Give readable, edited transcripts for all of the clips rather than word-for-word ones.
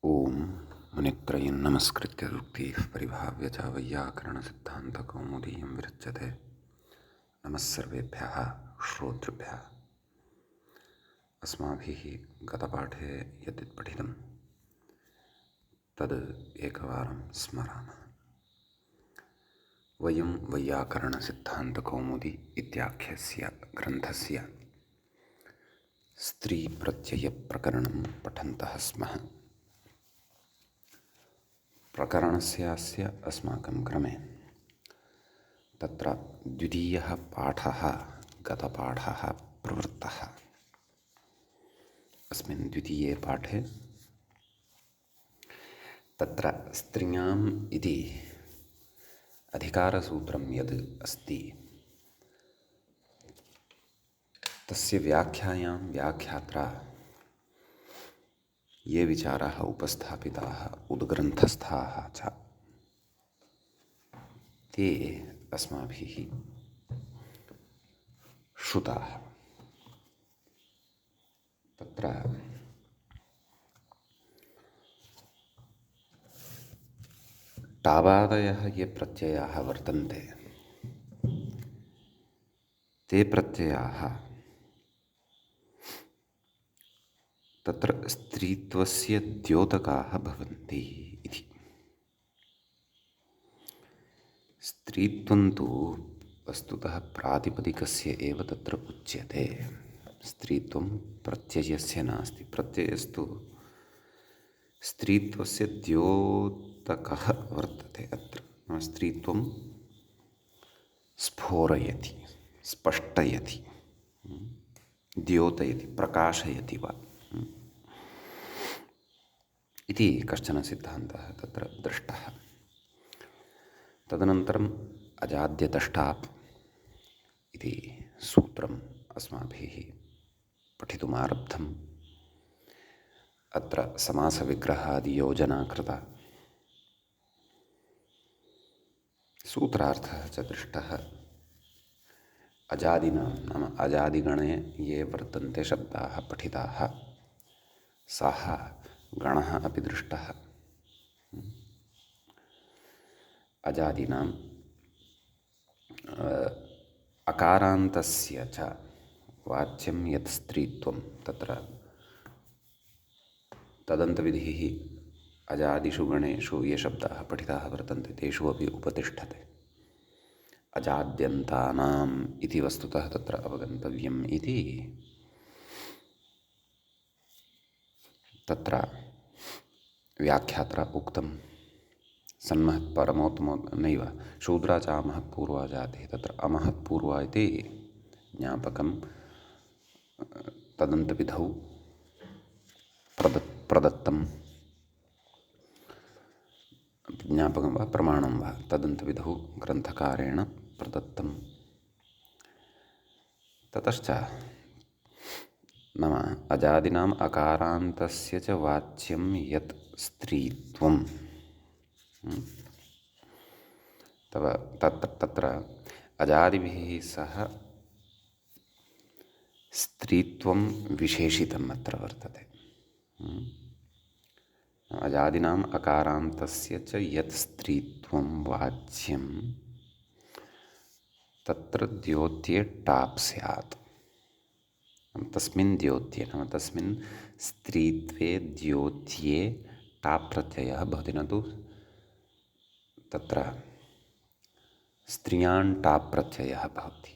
ओम मुनित्रयं नमस्कृत्य सूक्तिः परिभाव्य च वैयाकरणसिद्धान्तकौमुदीयं विरच्यते। नमः सर्वेभ्यः श्रोतृभ्यः। अस्माभिः गतपाठे यद् पठितं तद् एकवारं स्मरामः। वयं वैयाकरणसिद्धान्तकौमुदी इत्याख्यस्य ग्रन्थस्य स्त्रीप्रत्ययप्रकरणं पठन्तः स्मः। प्रकरणस्य अस्माकं क्रमे तत्र द्वितीयः पाठः गतपाठः प्रवृत्तः। अस्मिन् द्वितीये पाठे तत्र स्त्रियाम् इति अधिकारसूत्रं यद् अस्ति तस्य व्याख्यायां व्याख्यात्रा ये विचाराः उपस्थापिताः उद्ग्रन्थस्थाः च ते अस्माभिः श्रुताः। तत्र टावादयः ये प्रत्ययाः वर्तन्ते ते प्रत्ययाः तत्र स्त्रीत्वस्य द्योतकाः भवन्ति इति। स्त्रीत्वं तु वस्तुतः प्रातिपदिकस्य एव तत्र उच्यते। स्त्रीत्वं प्रत्ययस्य नास्ति। प्रत्ययस्तु स्त्रीत्वस्य द्योतकः वर्तते। अत्र स्त्रीत्वं स्फोरयति, स्पष्टयति, द्योतयति, प्रकाशयति वा इति कश्चन सिद्धान्तः तत्र दृष्टः। तदनन्तरम् अजाद्यतष्टाप् इति सूत्रम् अस्माभिः पठितुमारब्धम्। अत्र समासविग्रहादियोजना कृता। सूत्रार्थः च दृष्टः। अजादिनां नाम अजादिगणे ये वर्तन्ते शब्दाः पठिताः सः गणः अपि दृष्टः। अजादीनां अकारान्तस्य च वाच्यं यत् स्त्रीत्वं तत्र तदन्तविधिः अजादिषु गणेषु ये शब्दाः पठिताः वर्तन्ते तेषु अपि उपतिष्ठते। अजाद्यन्तानाम् इति वस्तुतः तत्र अवगन्तव्यम् इति तत्र व्याख्यात्रा उक्तं। सन्महत्परमोत्तमो नैव शूद्रा च अमहत्पूर्वा जातिः तत्र अमहत्पूर्वा इति ज्ञापकं तदन्तविधौ प्रदत्तं ज्ञापकं वा प्रमाणं वा तदन्तविधौ ग्रन्थकारेण प्रदत्तं। ततश्च नाम अजादीनाम् अकारान्तस्य च वाच्यं यत् स्त्रीत्वं तत्र अजादिभिः सह स्त्रीत्वं विशेषितम् अत्र वर्तते। अजादीनाम् अकारान्तस्य च यत् स्त्रीत्वं वाच्यं तत्र द्योत्ये टाप् स्यात्। तस्मिन् द्योत्ये नाम तस्मिन् स्त्रीत्वे द्योत्ये टाप् प्रत्ययः भवति। न तु तत्र स्त्रियान् टाप् प्रत्ययः भवति।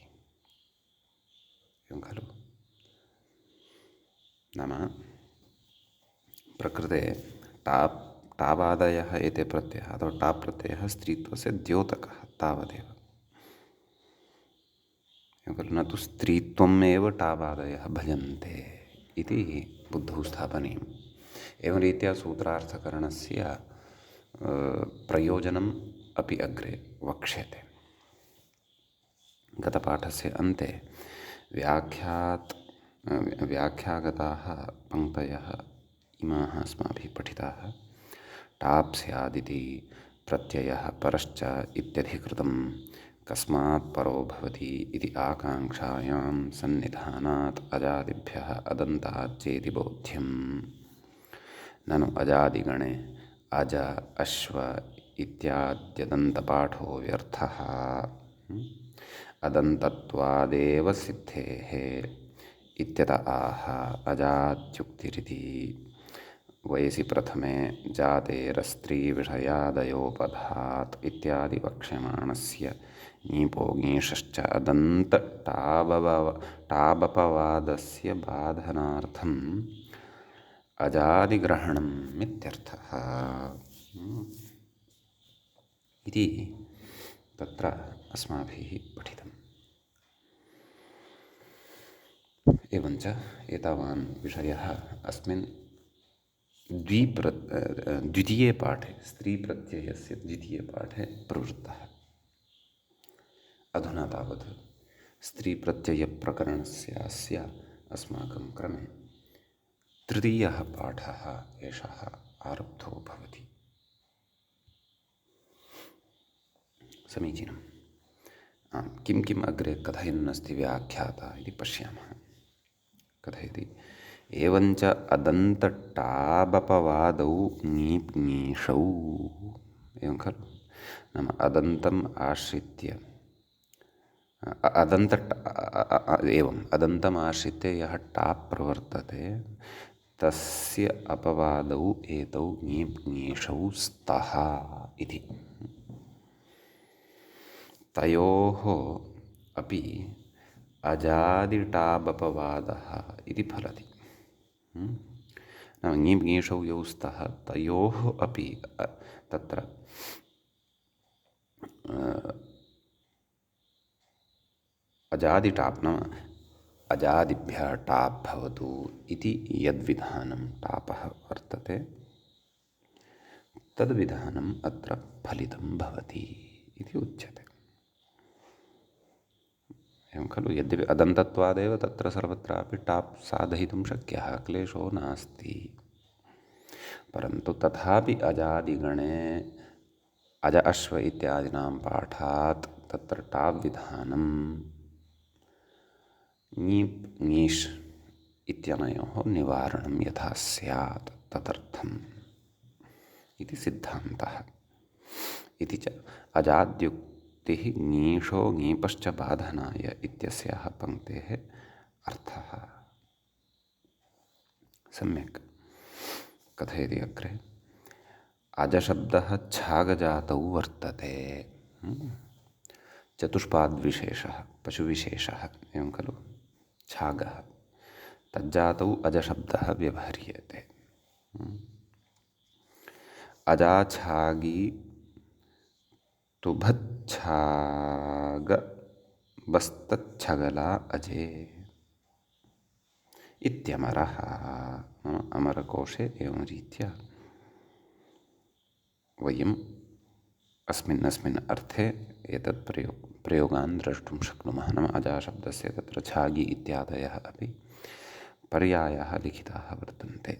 एवं खलु? नाम प्रकृते टावादयः एते प्रत्ययः अथवा टाप् प्रत्ययः स्त्रीत्वस्य द्योतकः तावदेव। एवं खलु? न तु स्त्रीत्वमेव टावादयः भजन्ते इति बुद्धौ स्थापनीयम्। एवं रीत्या सूत्रार्थकरणस्य प्रयोजनम् अपि अग्रे वक्ष्यते। गतपाठस्य अन्ते व्याख्यागताः पङ्क्तयः इमाः अस्माभिः पठिताः। टाप् स्यादिति प्रत्ययः परश्च इत्यधिकृतं कस्मात् परो भवति इति आकाङ्क्षायां सन्निधानात् अजादिभ्यः अदन्तात् चेति बोध्यम्। ननु अजादिगणे अज अश्व इत्याद्यदन्तपाठो व्यर्थः। अदन्तत्वादेव सिद्धेः इत्यत आह अजात्युक्तिरिति। वयसि प्रथमे जातेरस्त्रीविषयादयोपधात् इत्यादि वक्ष्यमाणस्य ङीपो ङीषश्च अदन्तटाबपवादस्य बाधनार्थम् अजादिग्रहणम् इत्यर्थः। इति तत्र अस्माभिः पठितम्। एवञ्च एतावान् विषयः अस्मिन् द्वितीये पाठे स्त्रीप्रत्ययस्य द्वितीये पाठे प्रवृत्तः। अधुना तावत् स्त्रीप्रत्ययप्रकरणस्य अस्माकं क्रमे तृतीयः पाठः एषः आरब्धो भवति। समीचीनं। किं किम् अग्रे कथयन्नस्ति व्याख्याता इति पश्यामः। कथयति एवञ्च अदन्तटाबपवादौ ङीप् ङीषौ। एवं खलु? नाम अदन्तम् आश्रित्य अदन्तमाश्रित्य यः टाप् प्रवर्तते तस्य अपवादौ एतौ ङीप् ङीषौ स्तः इति। तयोः अपि अजादिटाबपवादः इति फलति। नाम ङीप् ङीषौ यौ स्तः तयोः अपि तत्र अजादिटाप् नाम अजादिभ्यः टाप् भवतु इति यद्विधानं टापः वर्तते तद्विधानम् अत्र फलितं भवति इति उच्यते। एवं खलु? यद्यपि अदन्तत्वादेव तत्र सर्वत्रापि टाप् साधयितुं शक्यः, क्लेशो नास्ति, परन्तु तथापि अजादिगणे अज अश्व इत्यादीनां पाठात् तत्र टाप् विधानं ङीप् ङीष् इत्यनयोः निवारणं यथा स्यात् तदर्थम् इति सिद्धान्तः। इति च अजाद्युक्तिः ङीषो ङीपश्च बाधनाय इत्यस्याः पङ्क्तेः अर्थः। सम्यक् कथयति अग्रे। अजशब्दः छागजातौ वर्तते। चतुष्पाद्विशेषः पशुविशेषः। एवं खलु? छागः तज्जातौ अजशब्दः व्यवह्रियते। अजाछागी तुभच्छागबस्तच्छगला अजे इत्यमरः। अमरकोशे एवं रीत्या वयम् अस्मिन् अर्थे एतत् प्रयोगान् द्रष्टुं शक्नुमः। नाम अजाशब्दस्य तत्र छागी इत्यादयः अपि पर्यायाः लिखिताः वर्तन्ते।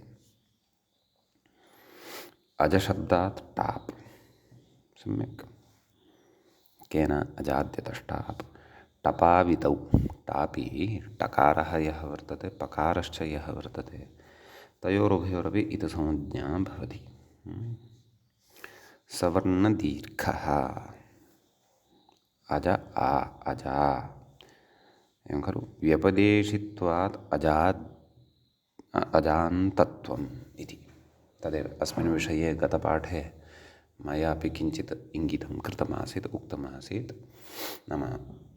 अजशब्दात् टाप्। सम्यक्। केन? अजाद्यतष्टाप्। टपावितौ टापि टकारः यः वर्तते पकारश्च यः वर्तते तयोरुभयोरपि इतसंज्ञा भवति। सवर्णदीर्घः अज आ अजा। एवं खलु? व्यपदेशित्वात् अजान्तत्वम् इति। तदेव अस्मिन् विषये गतपाठे मयापि किञ्चित् इङ्गितं कृतमासीत्, उक्तमासीत्। नाम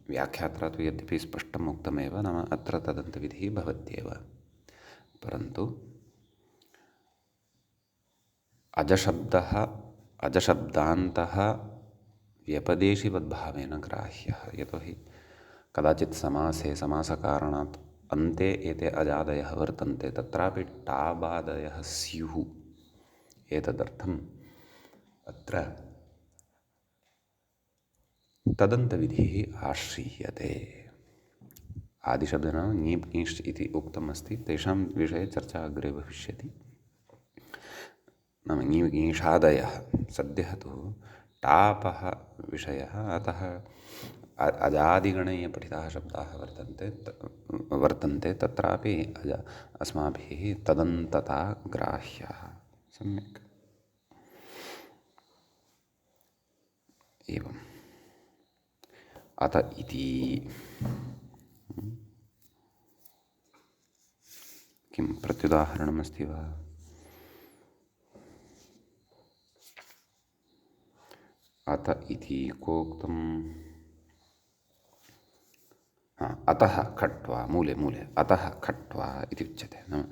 व्याख्यात्रा तु यद्यपि स्पष्टम् उक्तमेव, नाम अत्र तदन्तविधिः भवत्येव, परन्तु अजशब्दः अजशब्दान्तः व्यपदेशिवद्भावेन ग्राह्यः। यतोहि कदाचित् समासे समासकारणात् अन्ते एते अजादयः वर्तन्ते, तत्रापि टाबादयः स्युः। एतदर्थम् अत्र तदन्तविधिः आश्रीयते। आदिशब्देन ङीप् ङीष् इति उक्तमस्ति, तेषां विषये चर्चा अग्रे भविष्यति। नाम ङीप् ङीषादयः सद्यः तु टापः विषयः, अतः अजादिगणे ये पठिताः शब्दाः वर्तन्ते तत्रापि अस्माभिः तदन्तता ग्राह्यः। सम्यक्। एवम् अत इति किं प्रत्युदाहरणमस्ति वा? अत इति कोक्तम् अतः खट्वा मूले अतः खट्वा इति उच्यते। नाम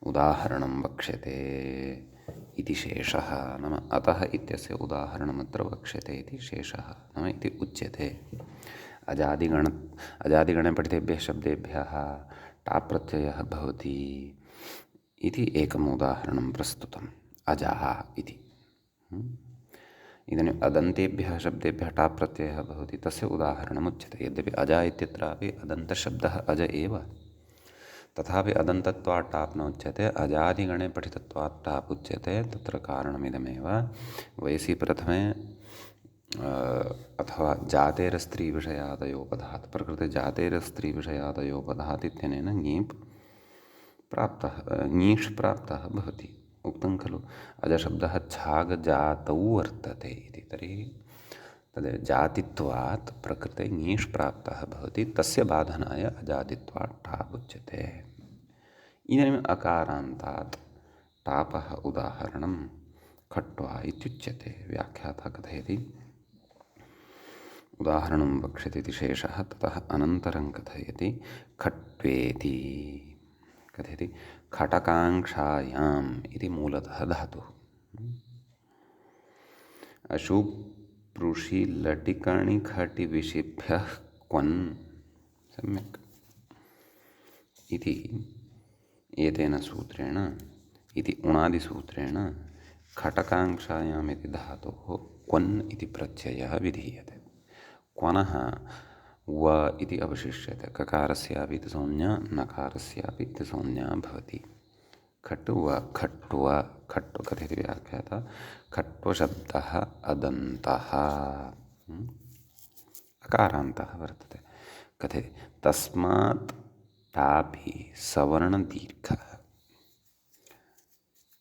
उदाहरणं वक्ष्यते इति शेषः, नाम अतः इत्यस्य उदाहरणमत्र वक्ष्यते इति शेषः, नाम इति उच्यते। अजादिगणे पठितेभ्यः शब्देभ्यः टाप् प्रत्ययः भवति इति एकम् उदाहरणं प्रस्तुतम्, अजः इति। इदानीम् अदन्तेभ्यः शब्देभ्यः टाप् प्रत्ययः भवति, तस्य उदाहरणम् उच्यते। यद्यपि अजा इत्यत्रापि अदन्तशब्दः अज एव, तथापि अदन्तत्वात् टाप् न उच्यते, अजादिगणे पठितत्वात् टाप् उच्यते। तत्र कारणमिदमेव, वयसि प्रथमे अथवा जातेरस्त्रीविषयादयोपधात्, प्रकृते जातेरस्त्रीविषयादयोपधात् इत्यनेन ङीप् प्राप्तः, ङीष् प्राप्तः भवति। उक्तं खलु अजशब्दः छागजातौ वर्तते इति। तर्हि तद् जातित्वात् प्रकृते ङीष् प्राप्तः भवति, तस्य बाधनाय अजादित्वात् टाप् उच्यते। इदानीम् अकारान्तात् टापः उदाहरणं खट्वा इत्युच्यते। व्याख्याता कथयति, उदाहरणं वक्ष्यते इति शेषः, ततः अनन्तरं कथयति खट्वेति। कथयति खटकाङ्क्षायाम् इति मूलतः धातुः। अशुप्रुषि लटिकणि खटि विशिभ्यः क्वन्, सम्यक् इति एतेन सूत्रेण, इति उणादिसूत्रेण खटकाङ्क्षायाम् इति धातोः क्वन् इति प्रत्ययः विधीयते। क्वनः व इति अवशिष्यते। ककारस्यापि इति संज्ञा, नकारस्यापि इति संज्ञा भवति। खट्व खट्व खट्व कथयति व्याख्याता, खट्वशब्दः अदन्तः अकारान्तः वर्तते। कथयति तस्मात् टापि सवर्णदीर्घः,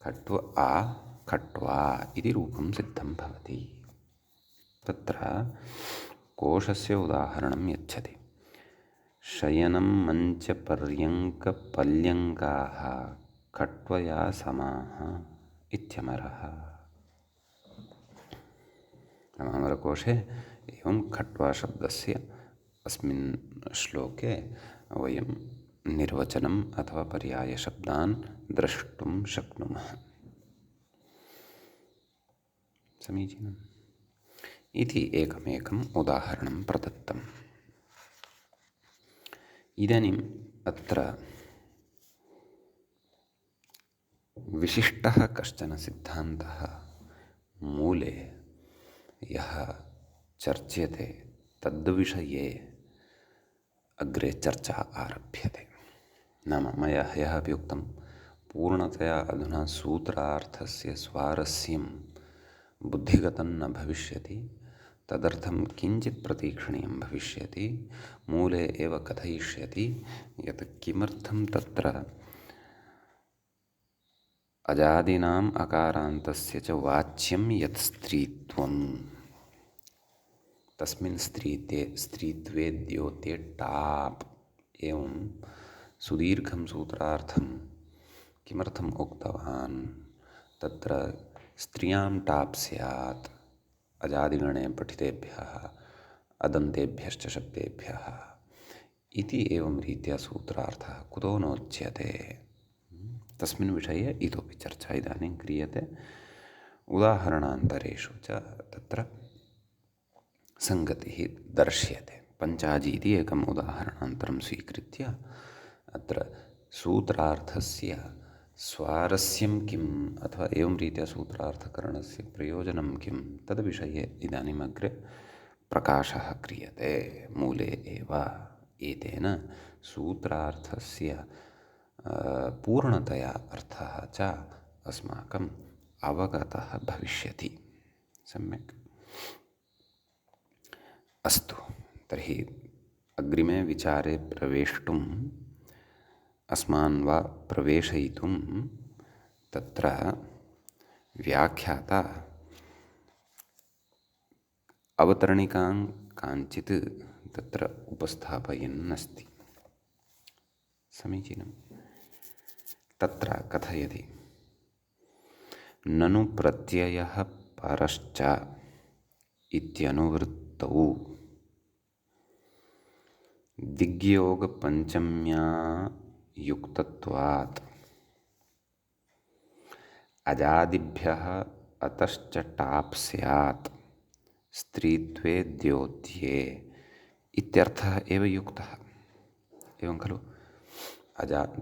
खट्व आ खट्वा इति रूपं सिद्धं भवति। तत्र कोशस्य उदाहरणं यच्छति। शयनं मञ्चपर्यङ्कपल्यङ्काः खट्वया समाः इत्यमरः। अमरकोशे एवं खट्वा शब्दस्य अस्मिन् श्लोके वयं निर्वचनम् अथवा पर्यायशब्दान् द्रष्टुं शक्नुमः। समीचीनम् इति एकमेकम् उदाहरणं प्रदत्तम्। इदानीम् अत्र विशिष्टः कश्चन सिद्धान्तः मूले यः चर्च्यते तद्विषये अग्रे चर्चा आरभ्यते। नाम मया ह्यः अपि उक्तं, पूर्णतया अधुना सूत्रार्थस्य स्वारस्यं बुद्धिगतं न भविष्यति, तदर्थं किञ्चित् प्रतीक्षणीयं भविष्यति। मूले एव कथयिष्यति यत् किमर्थं तत्र अजादीनाम् अकारान्तस्य च वाच्यं यत् स्त्रीत्वं, तस्मिन् स्त्रीत्वे द्योत्ये टाप् एवं सुदीर्घं सूत्रार्थं किमर्थम् उक्तवान्, तत्र स्त्रियां टाप् स्यात् अजादिगणे पठितेभ्यः अदन्तेभ्यश्च शब्देभ्यः इति एवं रीत्या सूत्रार्थः कुतो नोच्यते, तस्मिन् विषये इतोपि चर्चा इदानीं क्रियते। उदाहरणान्तरेषु च तत्र सङ्गतिः दर्श्यते। पञ्चाजी इति एकम् उदाहरणान्तरं स्वीकृत्य अत्र सूत्रार्थस्य स्वारस्यं किम् अथवा एवं रीत्या सूत्रार्थकरणस्य प्रयोजनं किं, तद्विषये इदानीम् अग्रे प्रकाशः क्रियते मूले एव। एतेन सूत्रार्थस्य पूर्णतया अर्थः च अस्माकम् अवगतः भविष्यति। सम्यक्। अस्तु, तर्हि अग्रिमे विचारे प्रवेष्टुम् अस्मान् वा प्रवेशयितुं तत्र व्याख्याता अवतरणिकां काञ्चित् तत्र उपस्थापयन् अस्ति। समीचीनं। तत्र कथयति ननु प्रत्ययः परश्च इत्यनुवृत्तौ दिग्योगपञ्चम्या युक्तत्वात् अजादिभ्यः अतश्च टाप् स्यात् स्त्रीत्वे द्योत्ये इत्यर्थः एव युक्तः। एवं खलु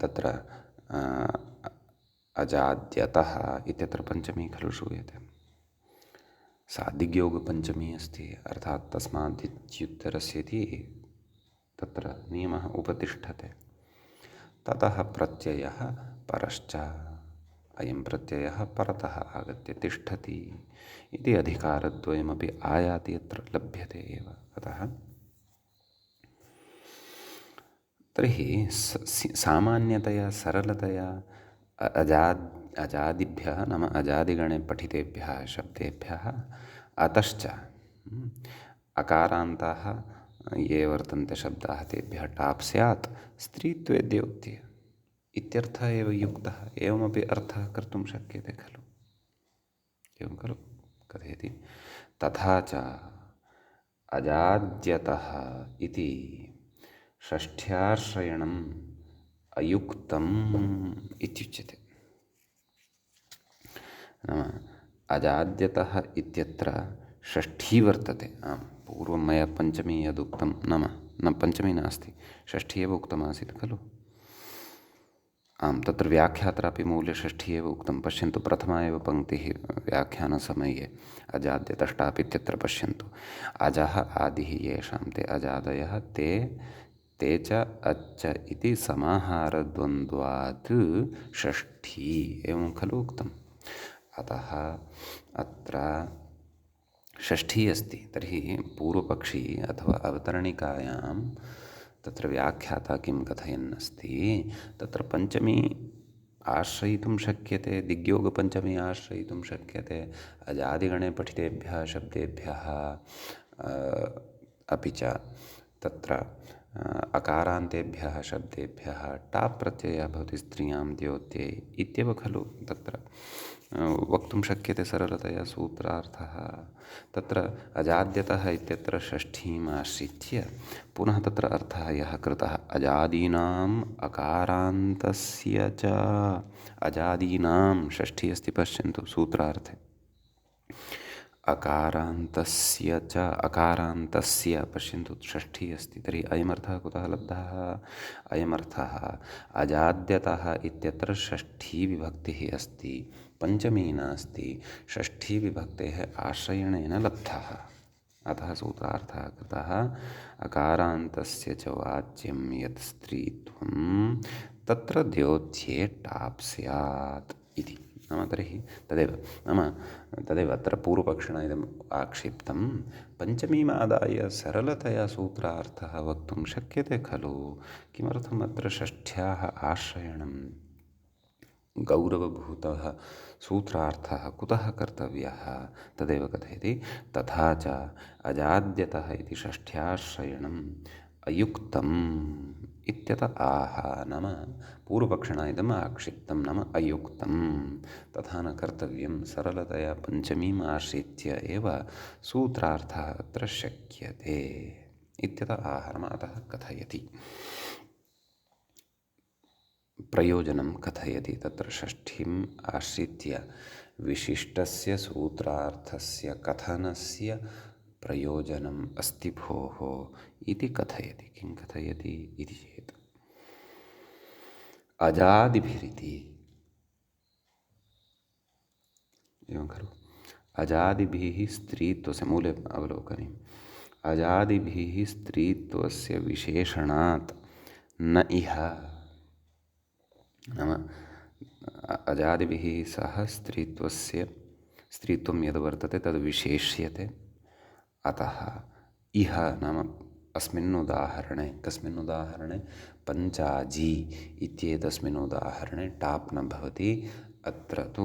तत्र अजाद्यतः इत्यत्र पञ्चमी खलु श्रूयते, सा दिग्योगपञ्चमी अस्ति। अर्थात् तस्मात् इत्युत्तरस्य इति तत्र नियमः उपतिष्ठते। ततः प्रत्ययः परश्च, अयं प्रत्ययः परतः आगत्य तिष्ठति इति अधिकारद्वयमपि आयाति यत्र लभ्यते एव। अतः तर्हि सामान्यतया सरलतया अजादिभ्यः नाम अजादिगणे पठितेभ्यः शब्देभ्यः अतश्च अकारान्ताः ये वर्तन्ते शब्दाः तेभ्यः टाप् स्यात् स्त्रीत्वे द्योत्ये इत्यर्थः एव युक्तः। एवमपि अर्थः कर्तुं शक्यते खलु। एवं खलु कथयति तथा च अजाद्यतः इति षष्ठ्याश्रयणम् अयुक्तम् इत्युच्यते। नाम अजाद्यतः इत्यत्र षष्ठी वर्तते। आम्, पूर्वं मया पञ्चमी यदुक्तं नाम न पञ्चमी नास्ति, षष्ठी एव उक्तमासीत् खलु। आम्, तत्र व्याख्यात्रापि मूल्यषष्ठी एव उक्तं। पश्यन्तु, प्रथमा एव पङ्क्तिः व्याख्यानसमये अजाद्यतष्टाप् इत्यत्र पश्यन्तु। अजः आदिः येषां ते अजादयः ते च अच्च इति समाहारद्वन्द्वात् षष्ठी एवं खलु उक्तम्। अतः अत्र षष्ठी अस्ति। तर्हि पूर्वपक्षी अथवा अवतरणिकायां तत्र व्याख्याता किं कथयन् अस्ति, तत्र पञ्चमी आश्रयितुं शक्यते, दिग्योगपञ्चमी आश्रयितुं शक्यते अजादिगणे पठितेभ्यः शब्देभ्यः, अपि च तत्र अकारान्तेभ्यः शब्देभ्यः टाप् प्रत्ययः भवति स्त्रियां द्योत्ये इत्येव खलु तत्र वक्तुं शक्यते सरलतया सूत्रार्थः। तत्र अजाद्यतः इत्यत्र षष्ठीम् आश्रित्य पुनः तत्र अर्थः यः कृतः अजादीनाम् अकारान्तस्य च, अजादीनां षष्ठी अस्ति पश्यन्तु सूत्रार्थे, अकारान्तस्य च, अकारान्तस्य पश्यन्तु षष्ठी अस्ति। तर्हि अयमर्थः कुतः लब्धः? अयमर्थः अजाद्यतः इत्यत्र षष्ठी विभक्तिः अस्ति, पञ्चमी नास्ति, षष्ठी विभक्तेः आश्रयणेन लब्धः। अतः सूत्रार्थः कृतः अकारान्तस्य च वाच्यं यत् स्त्रीत्वं तत्र द्योत्ये टाप् स्यात् इति। नाम तर्हि तदेव अत्र पूर्वपक्षिणा इदम् आक्षिप्तं। पञ्चमीम् आदाय सरलतया सूत्रार्थः वक्तुं शक्यते खलु। किमर्थम् अत्र षष्ठ्याः आश्रयणं गौरवभूतः सूत्रार्थः कुतः कर्तव्यः? तदेव कथयति तथा च अजाद्यतः इति षष्ठ्याश्रयणम् अयुक्तम् इत्यत आह। नाम पूर्वपक्षिणा इदम् आक्षिप्तं, नाम अयुक्तं, तथा न कर्तव्यं। सरलतया पञ्चमीम् आश्रित्य एव सूत्रार्थः अत्र शक्यते इत्यत आह। नाम अतः कथयति, प्रयोजनं कथयति। तत्र षष्ठीम् आश्रित्य विशिष्टस्य सूत्रार्थस्य कथनस्य प्रयोजनम् अस्ति भोः इति कथयति। किं कथयति इति चेत् अजादिभिरिति, एवं खलु, अजादिभिः स्त्रीत्वस्य मूले अवलोकनीयम्। अजादिभिः स्त्रीत्वस्य विशेषणात् न इह, नाम अजादिभिः सह स्त्रीत्वं यद् वर्तते तद् विशेष्यते। अतः इह नाम अस्मिन् उदाहरणे, कस्मिन् उदाहरणे, पञ्चाजी इत्येतस्मिन् उदाहरणे टाप् न भवति। अत्र तु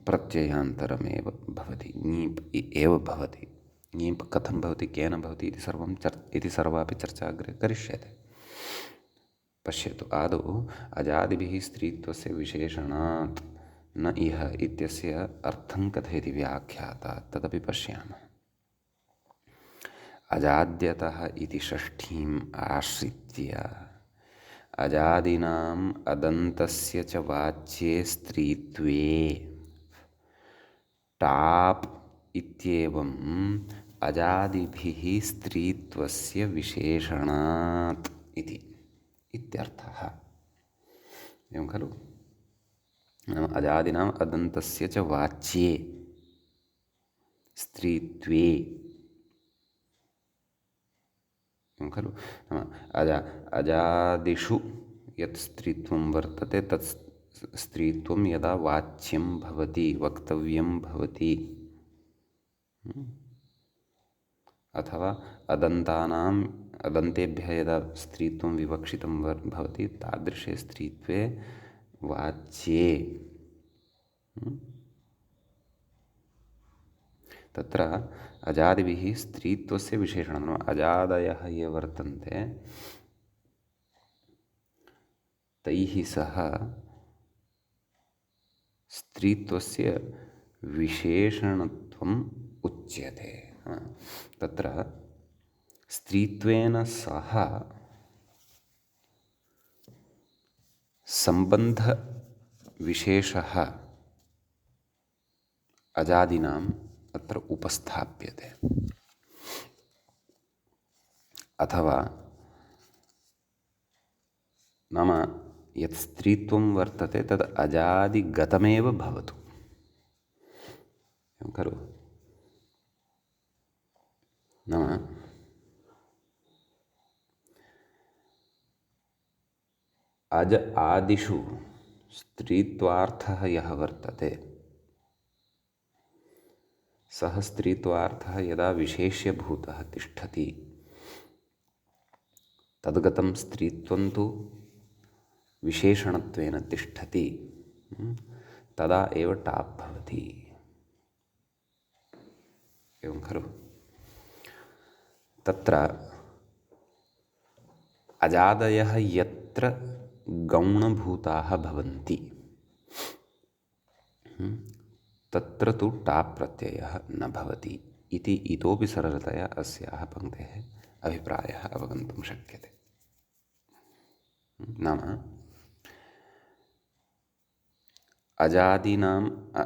प्रत्ययान्तरमेव भवति, ङीप् एव भवति। ङीप् कथं भवति, केन भवति इति सर्वापि चर्चा अग्रे करिष्यते। पश्यतु, आदौ अजादिभिः स्त्रीत्वस्य विशेषणात् न इह इत्यस्य अर्थं कथयति व्याख्याता, तदपि पश्यामः। अजाद्यतः इति षष्ठीम् आश्रित्य अजादीनाम् अदन्तस्य च वाच्ये स्त्रीत्वे टाप् इत्येवम् अजादिभिः स्त्रीत्वस्य विशेषणात् इति इत्यर्थः। एवं खलु? नाम अजादीनाम् अदन्तस्य च वाच्ये स्त्रीत्वे, एवं खलु? नाम अजादिषु यत् स्त्रीत्वं वर्तते तत् स्त्रीत्वं यदा वाच्यं भवति, वक्तव्यं भवति, अथवा अदन्तेभ्यः यदा स्त्रीत्वं विवक्षितं भवति, तादृशे स्त्रीत्वे वाच्ये तत्र अजादिभिः स्त्रीत्वस्य विशेषणं, नाम अजादयः ये वर्तन्ते तैः सह स्त्रीत्वस्य विशेषणत्वम् उच्यते। तत्र स्त्रीत्वेन सह सम्बन्धविशेषः अजादीनाम् अत्र उपस्थाप्यते, अथवा नाम यत् स्त्रीत्वं वर्तते तद् अजादिगतमेव भवतु, एवं खलु? नाम अज आदिषु स्त्रीत्वार्थः यः वर्तते सः स्त्रीत्वार्थः यदा विशेष्यभूतः तिष्ठति, तद्गतं स्त्रीत्वं तु विशेषणत्वेन तिष्ठति, तदा एव टाप् भवति, एवं खलु? तत्र अजादयः यत्र गौणभूताः भवन्ति तत्र तु टाप् प्रत्ययः न भवति इति इतोपि सरलतया अस्याः पङ्क्तेः अभिप्रायः अवगन्तुं शक्यते। नाम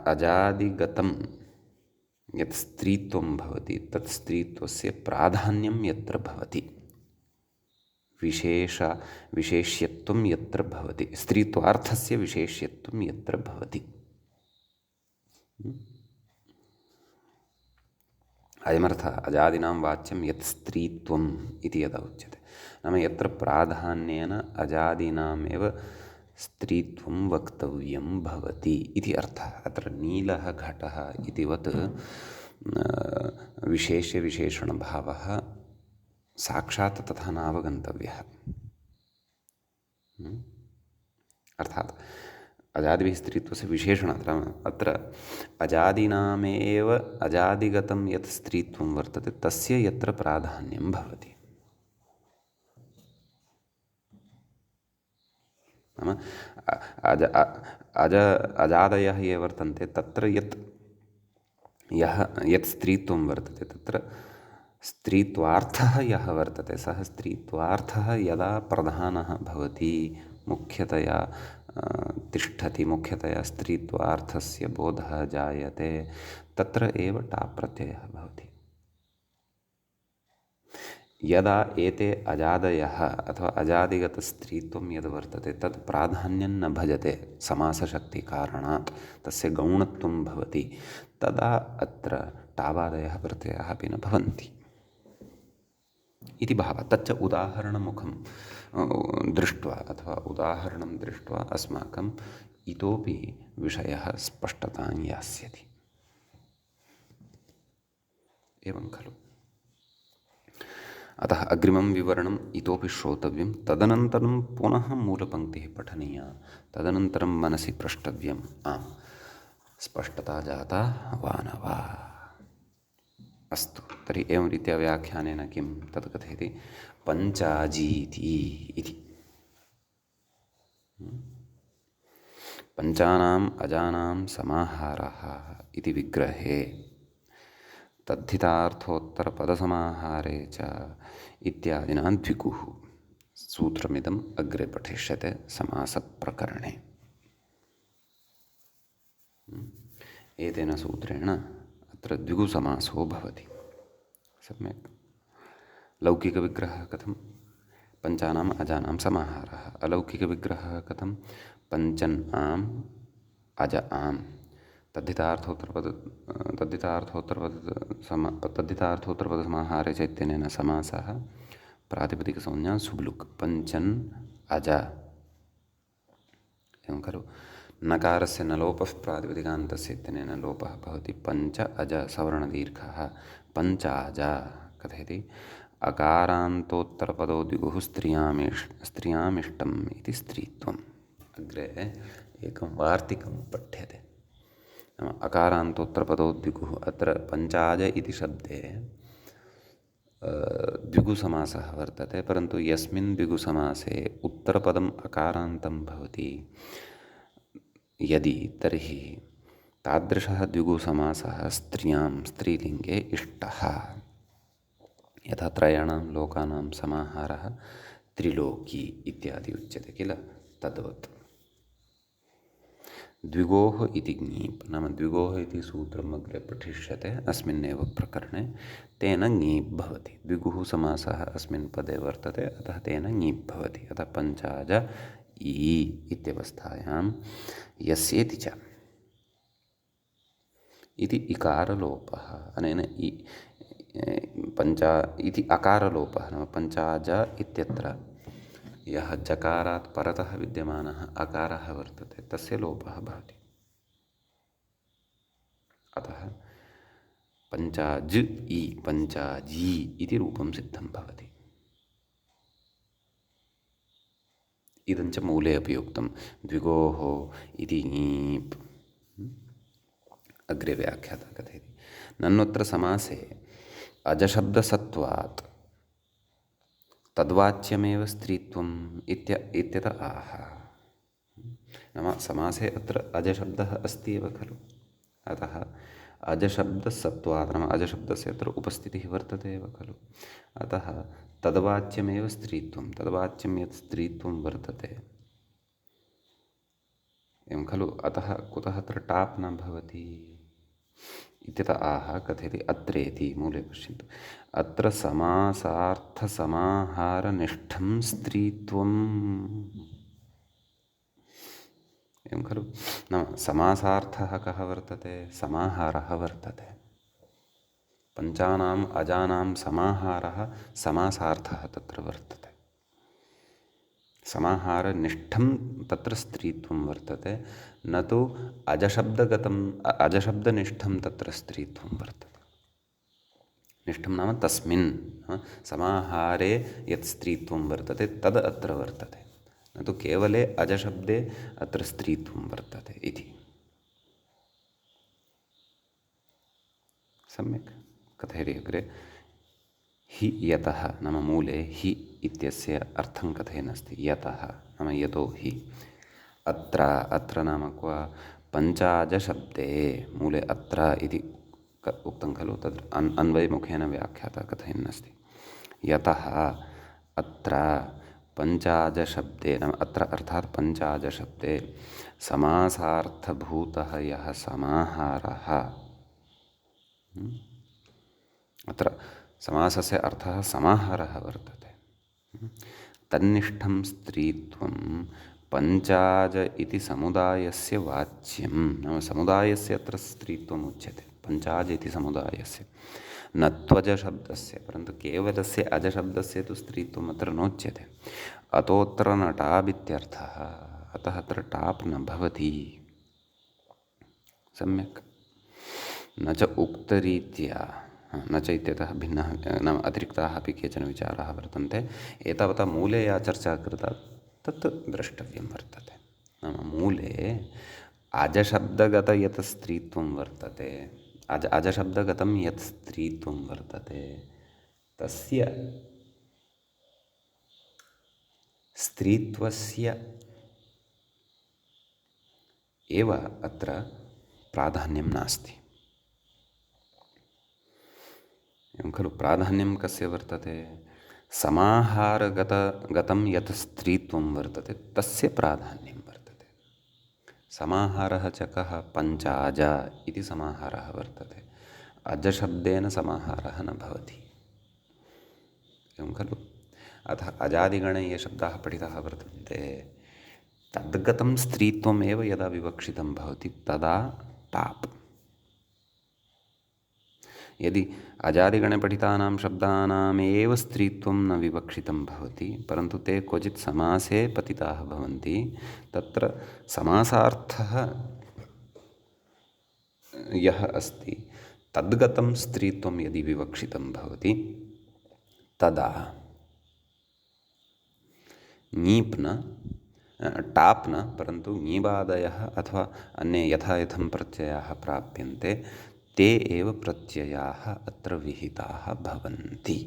अजादिगतं यत् स्त्रीत्वं भवति तत् स्त्रीत्वस्य प्राधान्यं यत्र भवति, विशेष्यत्वं यत्र भवति, स्त्रीत्वार्थस्य विशेष्यत्वं यत्र भवति, अयमर्थः अजादीनां वाच्यं यत् स्त्रीत्वम् इति यदा उच्यते, नाम यत्र प्राधान्येन अजादीनामेव स्त्रीत्वं वक्तव्यं भवति इति अर्थः। अत्र नीलः घटः इतिवत् विशेष्यविशेषणभावः साक्षात् तथा नावगन्तव्यः। अर्थात् अजादिभिः स्त्रीत्वस्य विशेषणात् अत्र अजादीनामेव अजादिगतं यत् स्त्रीत्वं वर्तते तस्य यत्र प्राधान्यं भवति, नाम अजादयः ये वर्तन्ते तत्र यत् स्त्रीत्वं वर्तते तत्र स्त्रीत्वार्थः यः वर्तते सः स्त्रीत्वार्थः यदा प्रधानः भवति, मुख्यतया तिष्ठति, मुख्यतया स्त्रीत्वार्थस्य बोधः जायते, तत्र एव टाप् प्रत्ययः भवति। यदा एते अजादयः अथवा अजादिगतस्त्रीत्वं यद् वर्तते तत् प्राधान्यं न भजते समासशक्तिकारणात्, तस्य गौणत्वं भवति, तदा अत्र टावादयः प्रत्ययाः अपि न भवन्ति इति भावः। तच्च उदाहरणमुखं दृष्ट्वा अथवा उदाहरणं दृष्ट्वा अस्माकम् इतोपि विषयः स्पष्टतां यास्यति, एवं खलु? अतः अग्रिमं विवरणम् इतोपि श्रोतव्यं, तदनन्तरं पुनः मूलपङ्क्तिः पठनीया, तदनन्तरं मनसि प्रष्टव्यम्, आम् स्पष्टता जाता वा न वा। अस्तु, तर्हि एवं रीत्या व्याख्यानेन किं तत् कथयति, पञ्चाजीति इति। पञ्चानाम् अजानां समाहारः इति विग्रहे तद्धितार्थोत्तरपदसमाहारे च इत्यादिना द्विगुः सूत्रमिदम् अग्रे पठिष्यते समासप्रकरणे। एतेन सूत्रेण अत्र द्विगुसमासो भवति। सम्यक्। लौकिकविग्रहः कथं, पञ्चानाम् अजानां समाहारः। अलौकिकविग्रहः कथं, पञ्चन् आम् अज आम्। तद्धितार्थोत्तरपदसमाहारे च इत्यनेन समासः प्रातिपदिकसंज्ञा सुब्लुक्, पञ्चन् अज। एवं खलु। नकारस्य न लोपः प्रातिपदिकान्तस्य इत्यनेन लोपः भवति, पञ्च अज सवर्णदीर्घः, पञ्चाज कथयति। अकारान्तोत्तरपदो द्विगुः स्त्रियामिष्टम् इति स्त्रीत्वम्। अग्रे एकं वार्तिकं पठ्यते। नाम अकारान्तोत्तरपदो द्विगुः, अत्र पञ्चाज इति शब्दे द्विगुसमासः वर्तते, परन्तु यस्मिन् द्विगुसमासे उत्तरपदम् अकारान्तं भवति यदि, तर्हि तादृशः द्विगुसमासः स्त्रियां स्त्रीलिङ्गे इष्टः। यथा त्रयाणां लोकानां समाहारः त्रिलोकी इत्यादि उच्यते किल, तद्वत्। द्विगोः इति ङीप्, नाम द्विगोः इति सूत्रम् अग्रे पठिष्यते अस्मिन्नेव प्रकरणे, तेन ङीप् भवति। द्विगुः समासः अस्मिन् पदे वर्तते, अतः तेन ङीप् भवति। अतः पञ्चाज इ इत्यवस्थायां यस्येति च इति इकारलोपः, अनेन पञ्चा इति अकारलोपः, नाम पञ्चाज इत्यत्र यः जकारात् परतः विद्यमानः अकारः वर्तते तस्य लोपः भवति। अतः पञ्चाज इ पञ्चाजी इति रूपं सिद्धं भवति। इदञ्च मूले अपि उक्तं, द्विगोः इति ङीप्। अग्रे व्याख्याता कथयति, नन्वत्र समासे अजशब्दसत्वात् तद्वाच्यमेव स्त्रीत्वम् इत्यत आह। नाम समासे अत्र अजशब्दः अस्ति एव खलु, अतः अजशब्दसत्वात्, नाम अजशब्दस्य अत्र उपस्थितिः वर्तते एव खलु, अतः तद्वाच्यमेव स्त्रीत्वं, तद्वाच्यं यत् स्त्रीत्वं वर्तते एवं खलु। अतः कुतः अत्र टाप् न भवति इत्यत आह कथयति, अत्रेति मूले पश्यन्तु, अत्र समासार्थसमाहारनिष्ठं स्त्रीत्वम् एवं खलु। नाम समासार्थः कः वर्तते, समाहारः वर्तते। पञ्चानाम् अजानां समाहारः समासार्थः तत्र वर्तते। समाहारनिष्ठं तत्र स्त्रीत्वं वर्तते, न तु अजशब्दनिष्ठं तत्र स्त्रीत्वं वर्तते। निष्ठं नाम तस्मिन् समाहारे यत् स्त्रीत्वं वर्तते तद् अत्र वर्तते, न तु केवले अजशब्दे अत्र स्त्रीत्वं वर्तते इति। सम्यक् कथयति अग्रे, हि यतः, नाम मूले हि इत्यस्य अर्थं कथयन् अस्ति, यतः नाम यतो हि। अत्र नाम क्व, पञ्चाजशब्दे मूले अत्र इति उक्तं खलु, तद् अन्वयमुखेन व्याख्याता कथयन् अस्ति, यतः अत्र पञ्चाजशब्दे, नाम अत्र अर्थात् पञ्चाजशब्दे समासार्थभूतः यः समाहारः, अत्र समासस्य अर्थः समाहारः वर्तते, तन्निष्ठं स्त्रीत्वं पञ्चाज इति समुदायस्य वाच्यं, नाम समुदायस्य अत्र स्त्रीत्वम् उच्यते, पञ्चाज इति समुदायस्य, न त्वजशब्दस्य, परन्तु केवलस्य अजशब्दस्य तु स्त्रीत्वम् अत्र नोच्यते। अतोऽत्र न टाप् इत्यर्थः, अतः अत्र टाप् न भवति। सम्यक्। न च उक्तरीत्या, न च इत्यतः भिन्नः, नाम अतिरिक्ताः अपि केचन विचाराः वर्तन्ते। एतावता मूले या चर्चा कृता तत् द्रष्टव्यं वर्तते। नाम मूले अजशब्दगत यत् स्त्रीत्वं वर्तते, अजशब्दगतं यत् स्त्रीत्वं वर्तते, तस्य स्त्रीत्वस्य एव अत्र प्राधान्यं नास्ति। एवं खलु, प्राधान्यं कस्य वर्तते? समाहारगतं यत् स्त्रीत्वं वर्तते तस्य प्राधान्यं वर्तते। समाहारः च कः? पञ्च अज इति समाहारः वर्तते। अजशब्देन समाहारः न भवति। एवं खलु। अतः अजादिगणे ये शब्दाः पठिताः वर्तन्ते तद्गतं स्त्रीत्वमेव यदा विवक्षितं भवति तदा टाप्। यदि अजादिगणे पठितानां शब्दानामेव स्त्रीत्वं न विवक्षितं भवति, परन्तु ते क्वचित् समासे पतिताः भवन्ति, तत्र समासार्थः यः अस्ति तद्गतं स्त्रीत्वं यदि विवक्षितं भवति तदा ङीप् न टाप् न, परन्तु ङीबादयः अथवा अन्ये यथा यथं प्रत्ययाः प्राप्यन्ते ते एव प्रत्ययाः अत्र विहिताः भवन्ति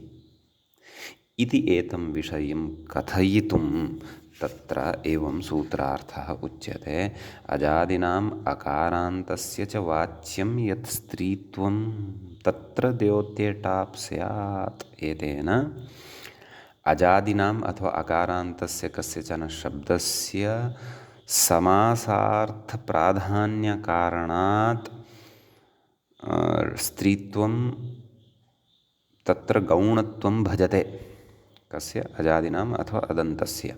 इति एतं विषयं कथयितुं तत्र एवं सूत्रार्थः उच्यते। अजादीनाम् अकारान्तस्य च वाच्यं यत् स्त्रीत्वं तत्र द्योत्ये टाप् स्यात्। एतेन अजादीनाम् अथवा अकारान्तस्य कस्यचन शब्दस्य समासार्थप्राधान्यकारणात् स्त्रीत्वं तत्र गौणत्वं भजते। कस्य? अजादीनाम् अथवा अदन्तस्य।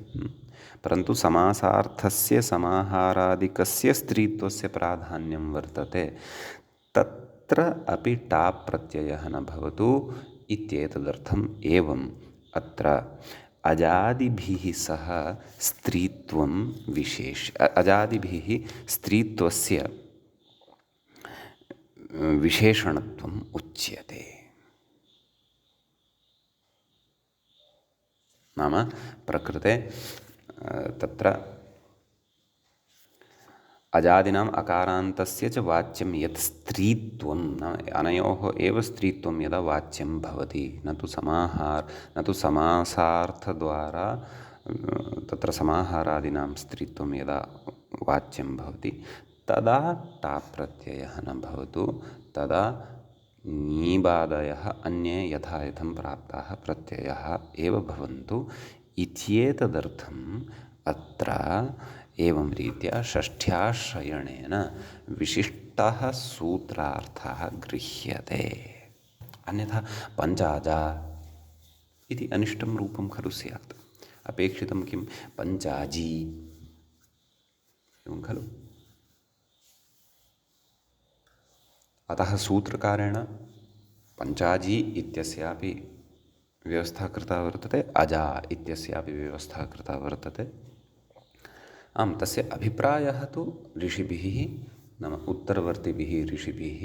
परन्तु समासार्थस्य समाहारादिकस्य स्त्रीत्वस्य प्राधान्यं वर्तते, तत्र अपि टाप् प्रत्ययः न भवतु इत्येतदर्थम् एवम् अत्र अजादिभिः सह स्त्रीत्वं अजादिभिः स्त्रीत्वस्य विशेषणत्वम् उच्यते। नाम प्रकृते तत्र अजादीनाम् अकारान्तस्य च वाच्यं यत् स्त्रीत्वं, नाम अनयोः एव स्त्रीत्वं यदा वाच्यं भवति, न तु समासार्थद्वारा तत्र समाहारादीनां स्त्रीत्वं यदा वाच्यं भवति तदा टाप् प्रत्ययः न भवतु, तदा ङीबादयः अन्ये यथा यथं प्राप्ताः प्रत्ययाः एव भवन्तु इत्येतदर्थम् अत्र एवं रीत्या षष्ठ्याश्रयणेन विशिष्टः सूत्रार्थः गृह्यते। अन्यथा पञ्चाजा इति अनिष्टं रूपं खलु स्यात्। अपेक्षितं किं? पञ्चाजी। एवं खलु। अतः सूत्रकारेण पञ्चाजी इत्यस्यापि व्यवस्था कृता वर्तते, अजा इत्यस्यापि व्यवस्था कृता वर्तते। आम्, तस्य अभिप्रायः तु ऋषिभिः, नाम उत्तरवर्तिभिः ऋषिभिः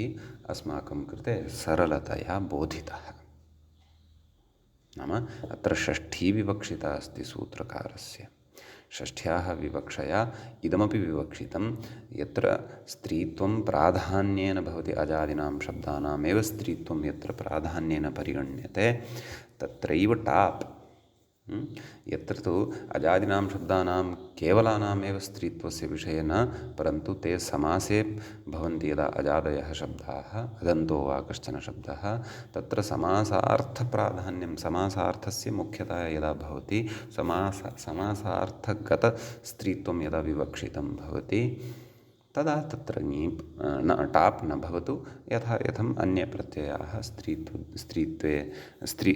अस्माकं कृते सरलतया बोधितः। नाम अत्र षष्ठी विवक्षिता अस्ति सूत्रकारस्य। षष्ठ्याः विवक्षया इदमपि विवक्षितं यत्र स्त्रीत्वं प्राधान्येन भवति, अजादीनां शब्दानामेव स्त्रीत्वं यत्र प्राधान्येन परिगण्यते तत्रैव टाप्। यत्र तु अजादीनां शब्दानां केवलानामेव स्त्रीत्वस्य विषये न, परन्तु ते समासे भवन्ति। यदा अजादयः शब्दाः, अदन्तो वा कश्चन शब्दः, तत्र समासार्थप्राधान्यं, समासार्थस्य मुख्यतया यदा भवति, समासार्थगतस्त्रीत्वं यदा विवक्षितं भवति तदा तत्र टाप् न भवतु, यथा यथम् अन्ये प्रत्ययाः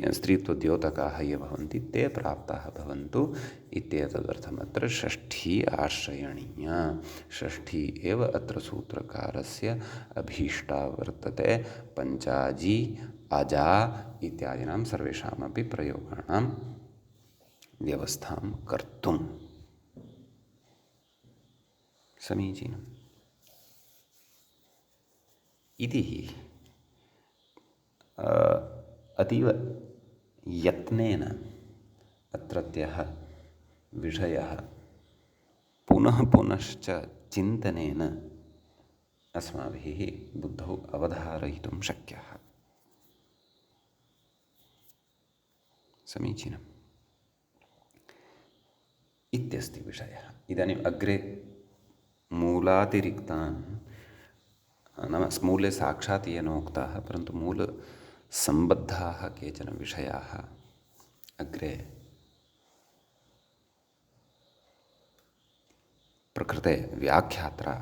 स्त्रीत्वद्योतकाः ये भवन्ति ते प्राप्ताः भवन्तु इत्येतदर्थम् अत्र षष्ठी आश्रयणीया। षष्ठी एव अत्र सूत्रकारस्य अभीष्टा वर्तते, पञ्चाजी अजा इत्यादीनां सर्वेषामपि प्रयोगाणां व्यवस्थां कर्तुम्। समीचीनम् इति अतीव यत्नेन अत्रत्यः विषयः पुनः पुनश्च चिन्तनेन अस्माभिः बुद्धौ अवधारयितुं शक्यः। समीचीनम् इत्यस्ति विषयः। इदानीम् अग्रे मूलातिरिक्तान् नाम मूले साक्षात् ये नोक्ताः परन्तु मूलसम्बद्धाः केचन विषयाः अग्रे प्रकृते व्याख्यात्रा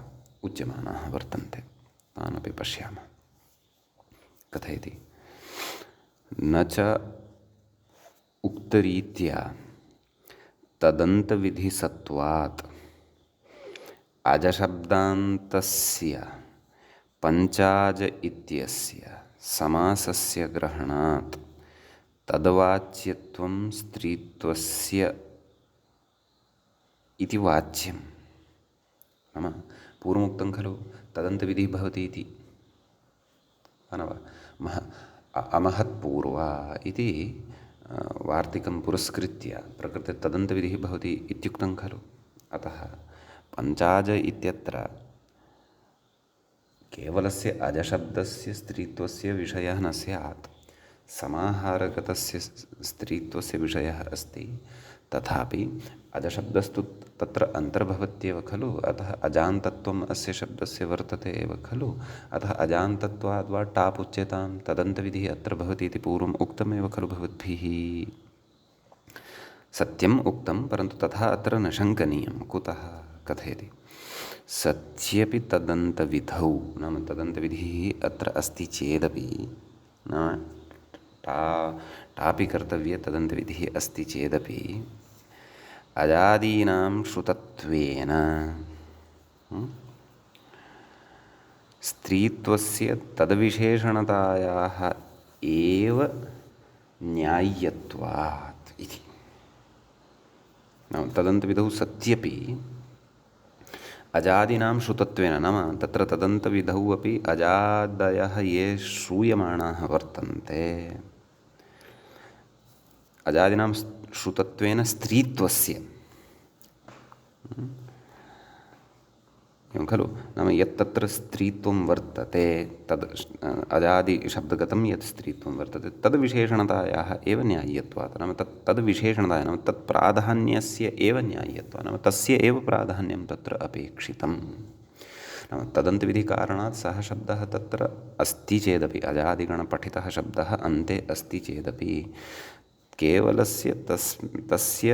उच्यमानाः वर्तन्ते। तानपि पश्यामः। कथयति न च उक्तरीत्या तदन्तविधिसत्वात् अजशब्दान्तस्य पञ्चाज इत्यस्य समासस्य ग्रहणात् तद्वाच्यत्वं स्त्रीत्वस्य इति वाच्यं। नाम पूर्वमुक्तं खलु तदन्तविधिः भवति इति न वा अमहत्पूर्वा इति वार्तिकं पुरस्कृत्य प्रकृते तदन्तविधिः भवति इत्युक्तं खलु। अतः पञ्चाज इत्यत्र केवलस्य अजशब्दस्य स्त्रीत्वस्य विषयः न स्यात्, समाहारगतस्य स्त्रीत्वस्य विषयः अस्ति। तथापि अजशब्दस्तु तत्र अन्तर्भवत्येव खलु। अतः अजान्तत्वम् अस्य शब्दस्य वर्तते एव खलु। अतः अजान्तत्वाद् वा टाप् उच्यतां तदन्तविधिः अत्र भवति इति पूर्वम् उक्तमेव खलु भवद्भिः। सत्यम् उक्तं परन्तु तथा अत्र न शङ्कनीयं। कुतः कथयति सत्यपि तदन्तविधौ नाम तदन्तविधिः अत्र अस्ति चेदपि नाम टापि कर्तव्ये तदन्तविधिः अस्ति चेदपि अजादीनां श्रुतत्वेन स्त्रीत्वस्य तद्विशेषणतायाः एव न्याय्यत्वात् इति। नाम तदन्तविधौ सत्यपि अजादीनां श्रुतत्वेन नाम तत्र तदन्तविधौ अपि अजादयः ये श्रूयमाणाः वर्तन्ते अजादीनां श्रुतत्वेन स्त्रीत्वस्य एवं खलु। नाम यत्तत्र स्त्रीत्वं वर्तते तद् अजादिशब्दगतं यत् स्त्रीत्वं वर्तते तद्विशेषणतायाः एव न्याय्यत्वात् नाम तद्विशेषणताया नाम तत्प्राधान्यस्य एव न्याय्यत्वात् नाम तस्य एव प्राधान्यं तत्र अपेक्षितं। नाम तदन्तविधिकारणात् सः शब्दः तत्र अस्ति चेदपि अजादिगणपठितः शब्दः अन्ते अस्ति चेदपि केवलस्य तस्य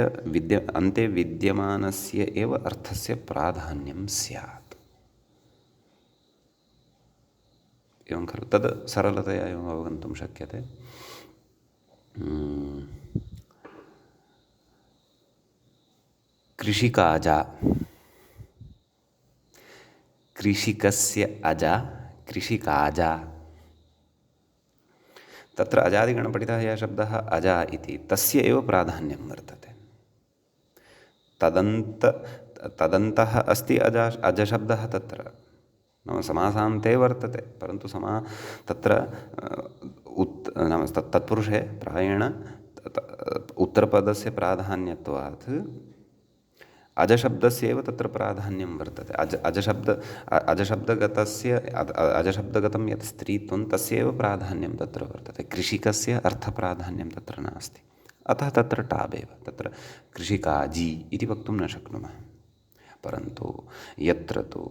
अन्ते विद्यमानस्य एव अर्थस्य प्राधान्यं स्यात्। एवं खलु। तद् सरलतया एवम् अवगन्तुं शक्यते। कृषिकाजा कृषिकस्य अजा कृषिकाजा तत्र अजादिगणपठितः यः शब्दः अजा इति तस्य एव प्राधान्यं वर्तते। तदन्तः अस्ति अजशब्दः तत्र नाम समासान्ते वर्तते परन्तु तत्र नाम तत्पुरुषे प्रायेण उत्तरपदस्य प्राधान्यत्वात् अजशब्दस्य एव तत्र प्राधान्यं वर्तते। अजशब्दगतं यत् स्त्रीत्वं तस्य एव प्राधान्यं तत्र वर्तते। कृषिकस्य अर्थप्राधान्यं तत्र नास्ति। अतः तत्र टाबेव तत्र कृषिकाजी इति वक्तुं न शक्नुमः। परन्तु यत्र तु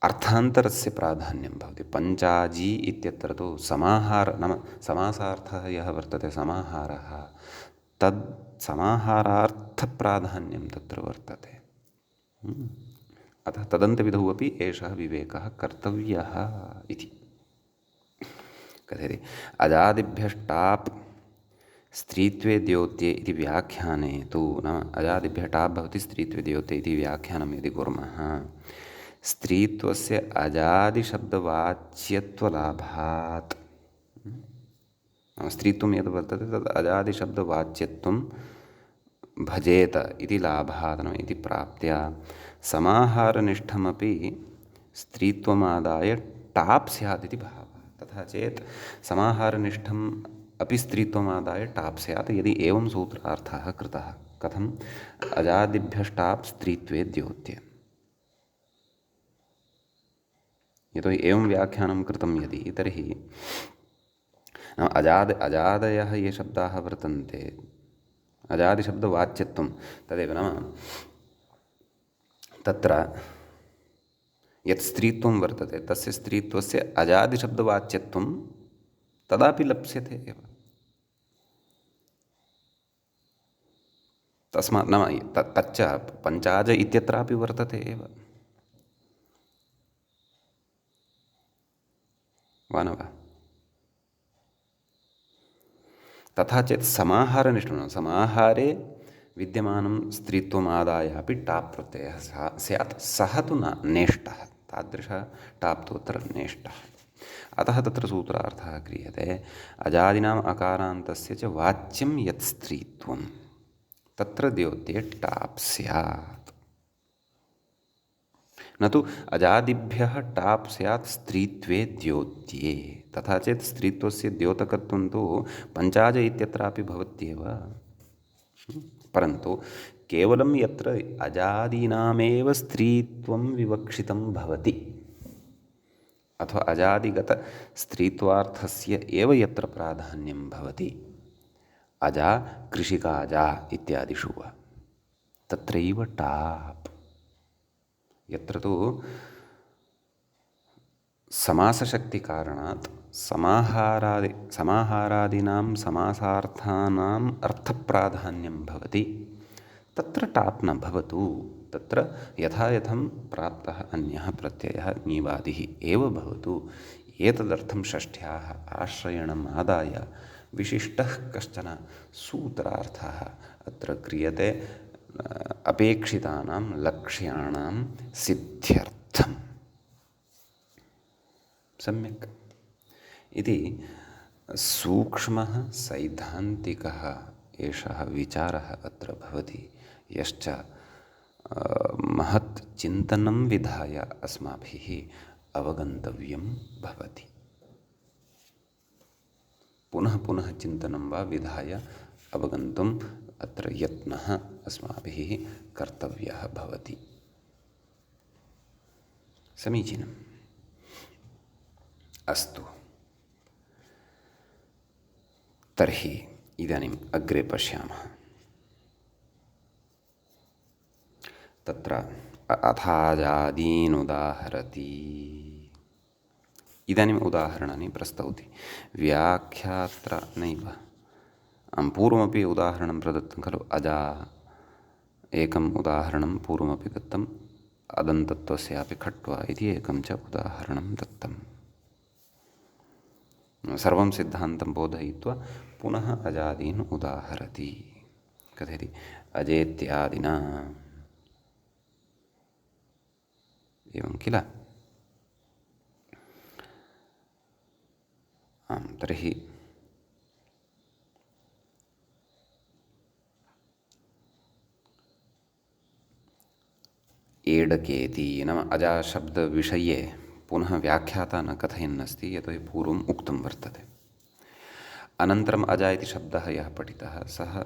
अर्थान्तरस्य प्राधान्यं भवति पञ्चाजी इत्यत्र तु समाहार नाम समासार्थः यः वर्तते समाहारः तद् समाहारार्थप्राधान्यं तत्र वर्तते। अतः तदन्तविधौ अपि एषः विवेकः कर्तव्यः इति कथयति। अजादिभ्यष्टाप् स्त्रीत्वे द्योत्ये इति व्याख्याने तु नाम अजादिभ्यः टाप् भवति स्त्रीत्वे द्योत्ये इति व्याख्यानं यदि कुर्मः स्त्रीत्वस्य अजादिशब्दवाच्यत्वलाभात् स्त्रीत्वं यद् वर्तते तद् अजादिशब्दवाच्यत्वं भजेत इति लाभात् इति प्राप्त्या समाहारनिष्ठमपि स्त्रीत्वमादाय टाप् स्यात् इति भावः। तथा चेत् समाहारनिष्ठम् अपि स्त्रीत्वमादाय टाप् स्यात् यदि एवं सूत्रार्थः कृतः। कथम् अजादिभ्यष्टाप् स्त्रीत्वे द्योत्ये यतोहि एवं व्याख्यानं कृतं यदि तर्हि नाम अजादयः ये शब्दाः वर्तन्ते, अजादिशब्दवाच्यत्वं तदेव नाम तत्र यत् स्त्रीत्वं वर्तते तस्य स्त्रीत्वस्य अजादिशब्दवाच्यत्वं तदापि लप्स्यते एव। तस्मात् नाम तच्च पञ्चाज इत्यत्रापि वर्तते एव, वा न वा? तथा चेत् समाहारनिष्ठं, समाहारे विद्यमानं स्त्रीत्वमादाय अपि टाप् प्रत्ययः स्यात्, सः तु न नेष्टः, तादृशः टाप् तु अत्र नेष्टः। अतः तत्र सूत्रार्थः क्रियते अजादिनाम् अकारान्तस्य च वाच्यं यत् स्त्रीत्वं तत्र द्योत्ये टाप् स्यात्, न तु अजादिभ्यः टाप् स्यात् स्त्रीत्वे द्योत्ये। तथा चेत् स्त्रीत्वस्य द्योतकत्वं तु पञ्चाज इत्यत्रापि भवत्येव, परन्तु केवलं यत्र अजादीनामेव स्त्रीत्वं विवक्षितं भवति अथवा अजादिगतस्त्रीत्वार्थस्य एव यत्र प्राधान्यं भवति, अजा कृषिकाजा इत्यादिषु वा, तत्रैव टाप्। यत्र तु समासशक्तिकारणात् समाहारादीनां समासार्थानाम् अर्थप्राधान्यं भवति, तत्र टाप् न भवतु, तत्र यथा यथं प्राप्तः अन्यः प्रत्ययः नीवादिः एव भवतु। एतदर्थं षष्ठ्याः आश्रयणम् आदाय विशिष्टः कश्चन सूत्रार्थः अत्र क्रियते अपेक्षितानां लक्ष्याणां सिद्ध्यर्थम्। सम्यक् इति सूक्ष्मः सैद्धान्तिकः एषः विचारः अत्र भवति, यश्च महत् चिन्तनं विधाय अस्माभिः अवगन्तव्यं भवति। पुनः पुनः चिन्तनं वा विधाय अवगन्तुम् अत्र यत्नः अस्माभिः कर्तव्यः भवति। समीचीनम्। अस्तु, तर्हि इदानीम् अग्रे पश्यामः। तत्र अथाजादीन् उदाहरति। इदानीम् उदाहरणानि प्रस्तौति। व्याख्यात्र नैव पूर्वमपि उदाहरणं प्रदत्तं खलु, अजा एकम् उदाहरणं पूर्वमपि दत्तम्, अदन्तत्वस्यापि खट्वा इति एकं च उदाहरणं दत्तम्। सर्वं सिद्धान्तं बोधयित्वा पुनः अजादीन् उदाहरति। कथयति अजेत्यादिना, एवं किल? आं, तर्हि एडकेति नाम अजाशब्दविषये पुनः व्याख्याता न कथयन्नस्ति, यतोहि पूर्वम् उक्तं वर्तते। अनन्तरम् अजा इति शब्दः यः पठितः सः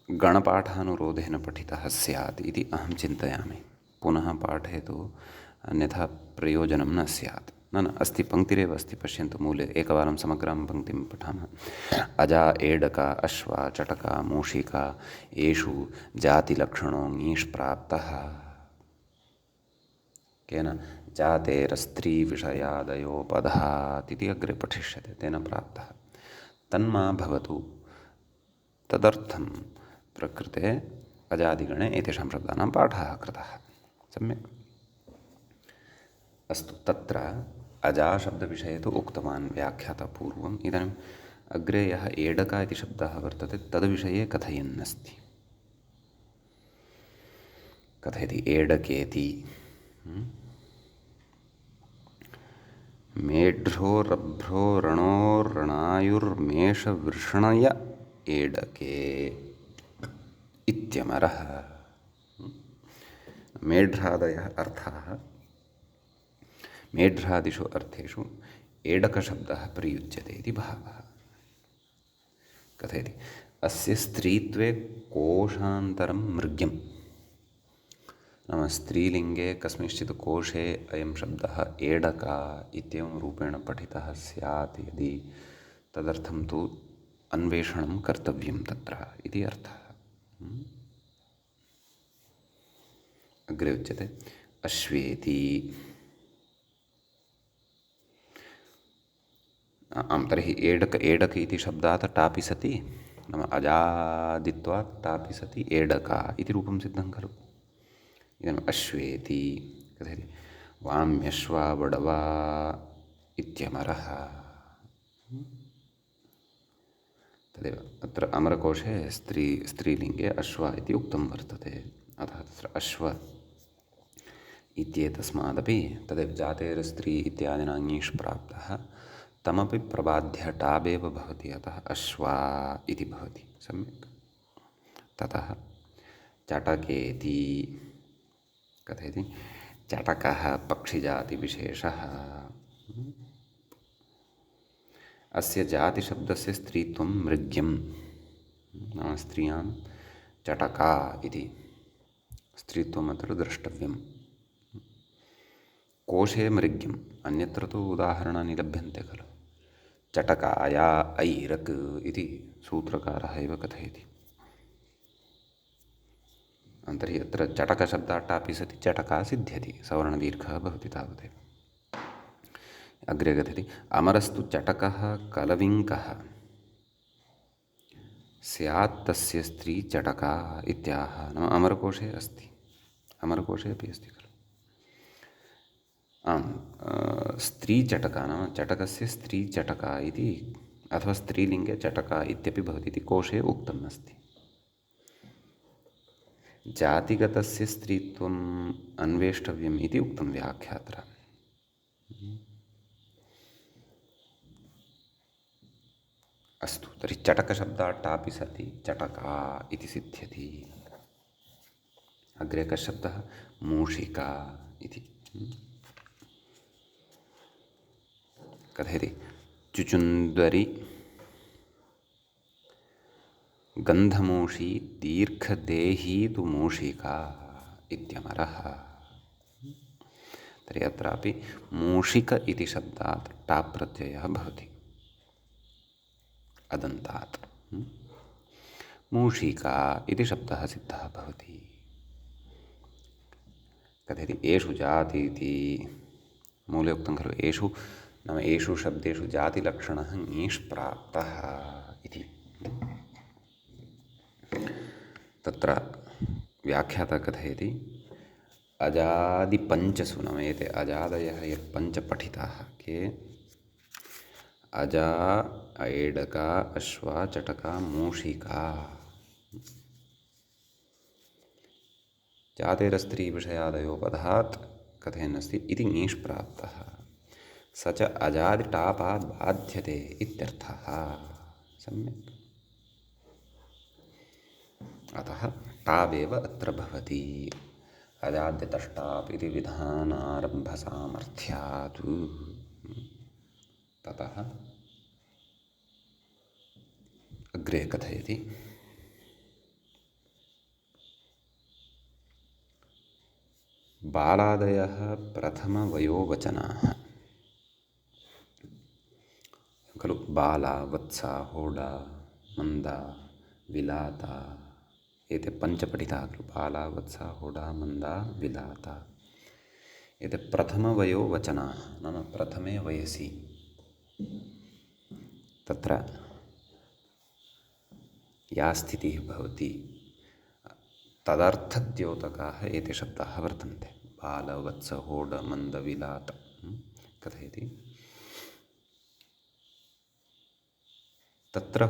गणपाठानुरोधेन पठितः स्यात् इति अहं चिन्तयामि। पुनः पाठे तु अन्यथा प्रयोजनं न स्यात्। न अस्ति, पङ्क्तिरेव अस्ति, पश्यन्तु मूले एकवारं समग्रां पङ्क्तिं पठामः। अजा एडका अश्वा चटका मूषिका येषु जातिलक्षणो ङीष् प्राप्तः, केन जातेरस्त्रीविषयादयो पदात् इति अग्रे पठिष्यते, तेन प्राप्तः। तन्मा भवतु, तदर्थं प्रकृते अजादिगणे एतेषां शब्दानां पाठः कृतः। सम्यक्। अस्तु, तत्र अजाशब्दविषये तु उक्तवान् व्याख्यातः पूर्वम्। इदानीम् अग्रे यः एडका इति शब्दः वर्तते तद्विषये कथयन्नस्ति। कथयति एडकेति मेढ्रो रभ्रो रणोर्णायुर्मेषवृषणय एडके इत्यमरः। मेढ्रादयः अर्थाः, मेढ्रादिषु अर्थेषु एडकशब्दः प्रयुज्यते इति भावः। कथयति अस्य स्त्रीत्वे कोशान्तरं मृग्यं, नाम स्त्रीलिङ्गे कस्मिंश्चित् कोशे अयं शब्दः एडका इत्येवं रूपेण पठितः स्यात् यदि तदर्थं तु अन्वेषणं कर्तव्यं तत्र इति अर्थः। अग्रे उच्यते अश्वेति। आं तर्हि एडक इति शब्दात् टापि सति नाम अजादित्वात् टापि सति एडका इति रूपं सिद्धं खलु। इदानीम् अश्वेति कथयति वाम्यश्वा वडवा इत्यमरः। तदेव अत्र अमरकोशे स्त्रीलिङ्गे अश्व इति उक्तं वर्तते। अतः तत्र अश्व इत्येतस्मादपि तदेव जातेर्स्त्री इत्यादिना ङीष् प्राप्तः तमपि प्रबाध्य टाबेव भवति। अतः अश्वा इति भवति सम्यक्। ततः चटकेति कथयति चटकः पक्षिजातिविशेषः। अस्य जातिशब्दस्य स्त्रीत्वं मृग्यं नाम स्त्रियां चटका इति स्त्रीत्वम् अत्र द्रष्टव्यं। कोशे मृग्यम् अन्यत्र तु उदाहरणानि लभ्यन्ते खलु। चटकाया ऐरक् इति सूत्रकारः एव कथयति। तर्हि अत्र चटकशब्दात् टापि सति चटका सिद्ध्यति, सवर्णदीर्घः भवति तावदेव। अग्रे कथयति अमरस्तु चटकः कलविङ्कः स्यात् तस्य स्त्री चटका इत्याह। नाम अमरकोशे अस्ति, अमरकोशे अपि अस्ति खलु। स्त्रीचटका नाम चटकस्य स्त्रीचटका इति अथवा स्त्रीलिङ्गे चटका इत्यपि भवति इति कोशे उक्तम् अस्ति। जातिगतस्य स्त्रीत्वम् अन्वेष्टव्यम् इति उक्तं व्याख्यात्रा। अस्तु तर्हि चटकशब्दात् टापि सति चटका इति सिद्ध्यति। अग्रे कः शब्दः मूषिका इति कथयति चुचुन्दरी गन्धमूषी दीर्घदेही तु मूषिका इत्यमरः। तर्हि अत्रापि मूषिक इति शब्दात् टाप् प्रत्ययः भवति अदन्तात्। मूषिका इति शब्दः सिद्धः भवति। कथयति एषु जाति इति मूले उक्तं खलु। एषु नाम एषु शब्देषु जातिलक्षणः ङीष् प्राप्तः इति। तत्र व्याख्याता कथयति अजादिपञ्चसु नाम एते अजादयः यत् पञ्च पठिताः के अजा ऐडका अश्वा चटका मूषिका। जातेरस्त्रीविषयादयो पदात् कथयन्नस्ति इति ङीष् प्राप्तः स च अजादिटापात् बाध्यते इत्यर्थः। सम्यक्। अतः टावेव अत्र भवति अजाद्यतष्टाप् इति विधानारम्भसामर्थ्यात्। ततः अग्रे कथयति बालादयः प्रथमवयोवचनाः खलु। बाला वत्सा होडा मन्दा विलाता एते पञ्च पठिताः खलु। बाला वत्सा होडा मन्दा विलाता एते प्रथमवयोवचनाः नाम प्रथमे वयसि तत्र या स्थितिः भवति तदर्थद्योतकाः एते शब्दाः वर्तन्ते। बाल वत्स होड मन्द विलात कथयति तत्र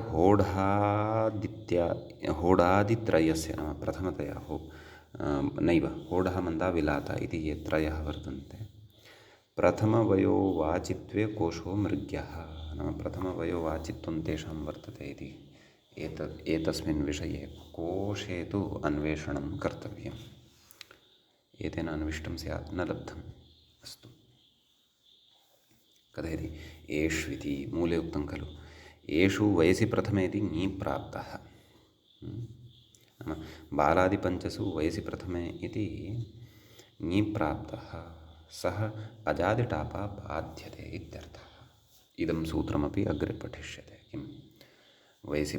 होडादित्रयस्य नाम प्रथमतया नैव होडः मन्दा विलाता इति ये त्रयः वर्तन्ते। प्रथमवयोवाचित्वे कोशो मृग्यः नाम प्रथमवयोवाचित्वं तेषां वर्तते इति एतस्मिन् विषये कोशे तु अन्वेषणं कर्तव्यम्। एतेन अन्विष्टं स्यात् न लब्धम्। अस्तु कथयति एष्विति मूले उक्तं खलु। एषु वयसि प्रथमे इति ङी प्राप्तः नाम बालादिपञ्चसु वयसि प्रथमे इति ङी प्राप्तः सः अजादिटापा बाध्यते इत्यर्थः। इदं सूत्रमपि अग्रे पठिष्यते। किं वयसि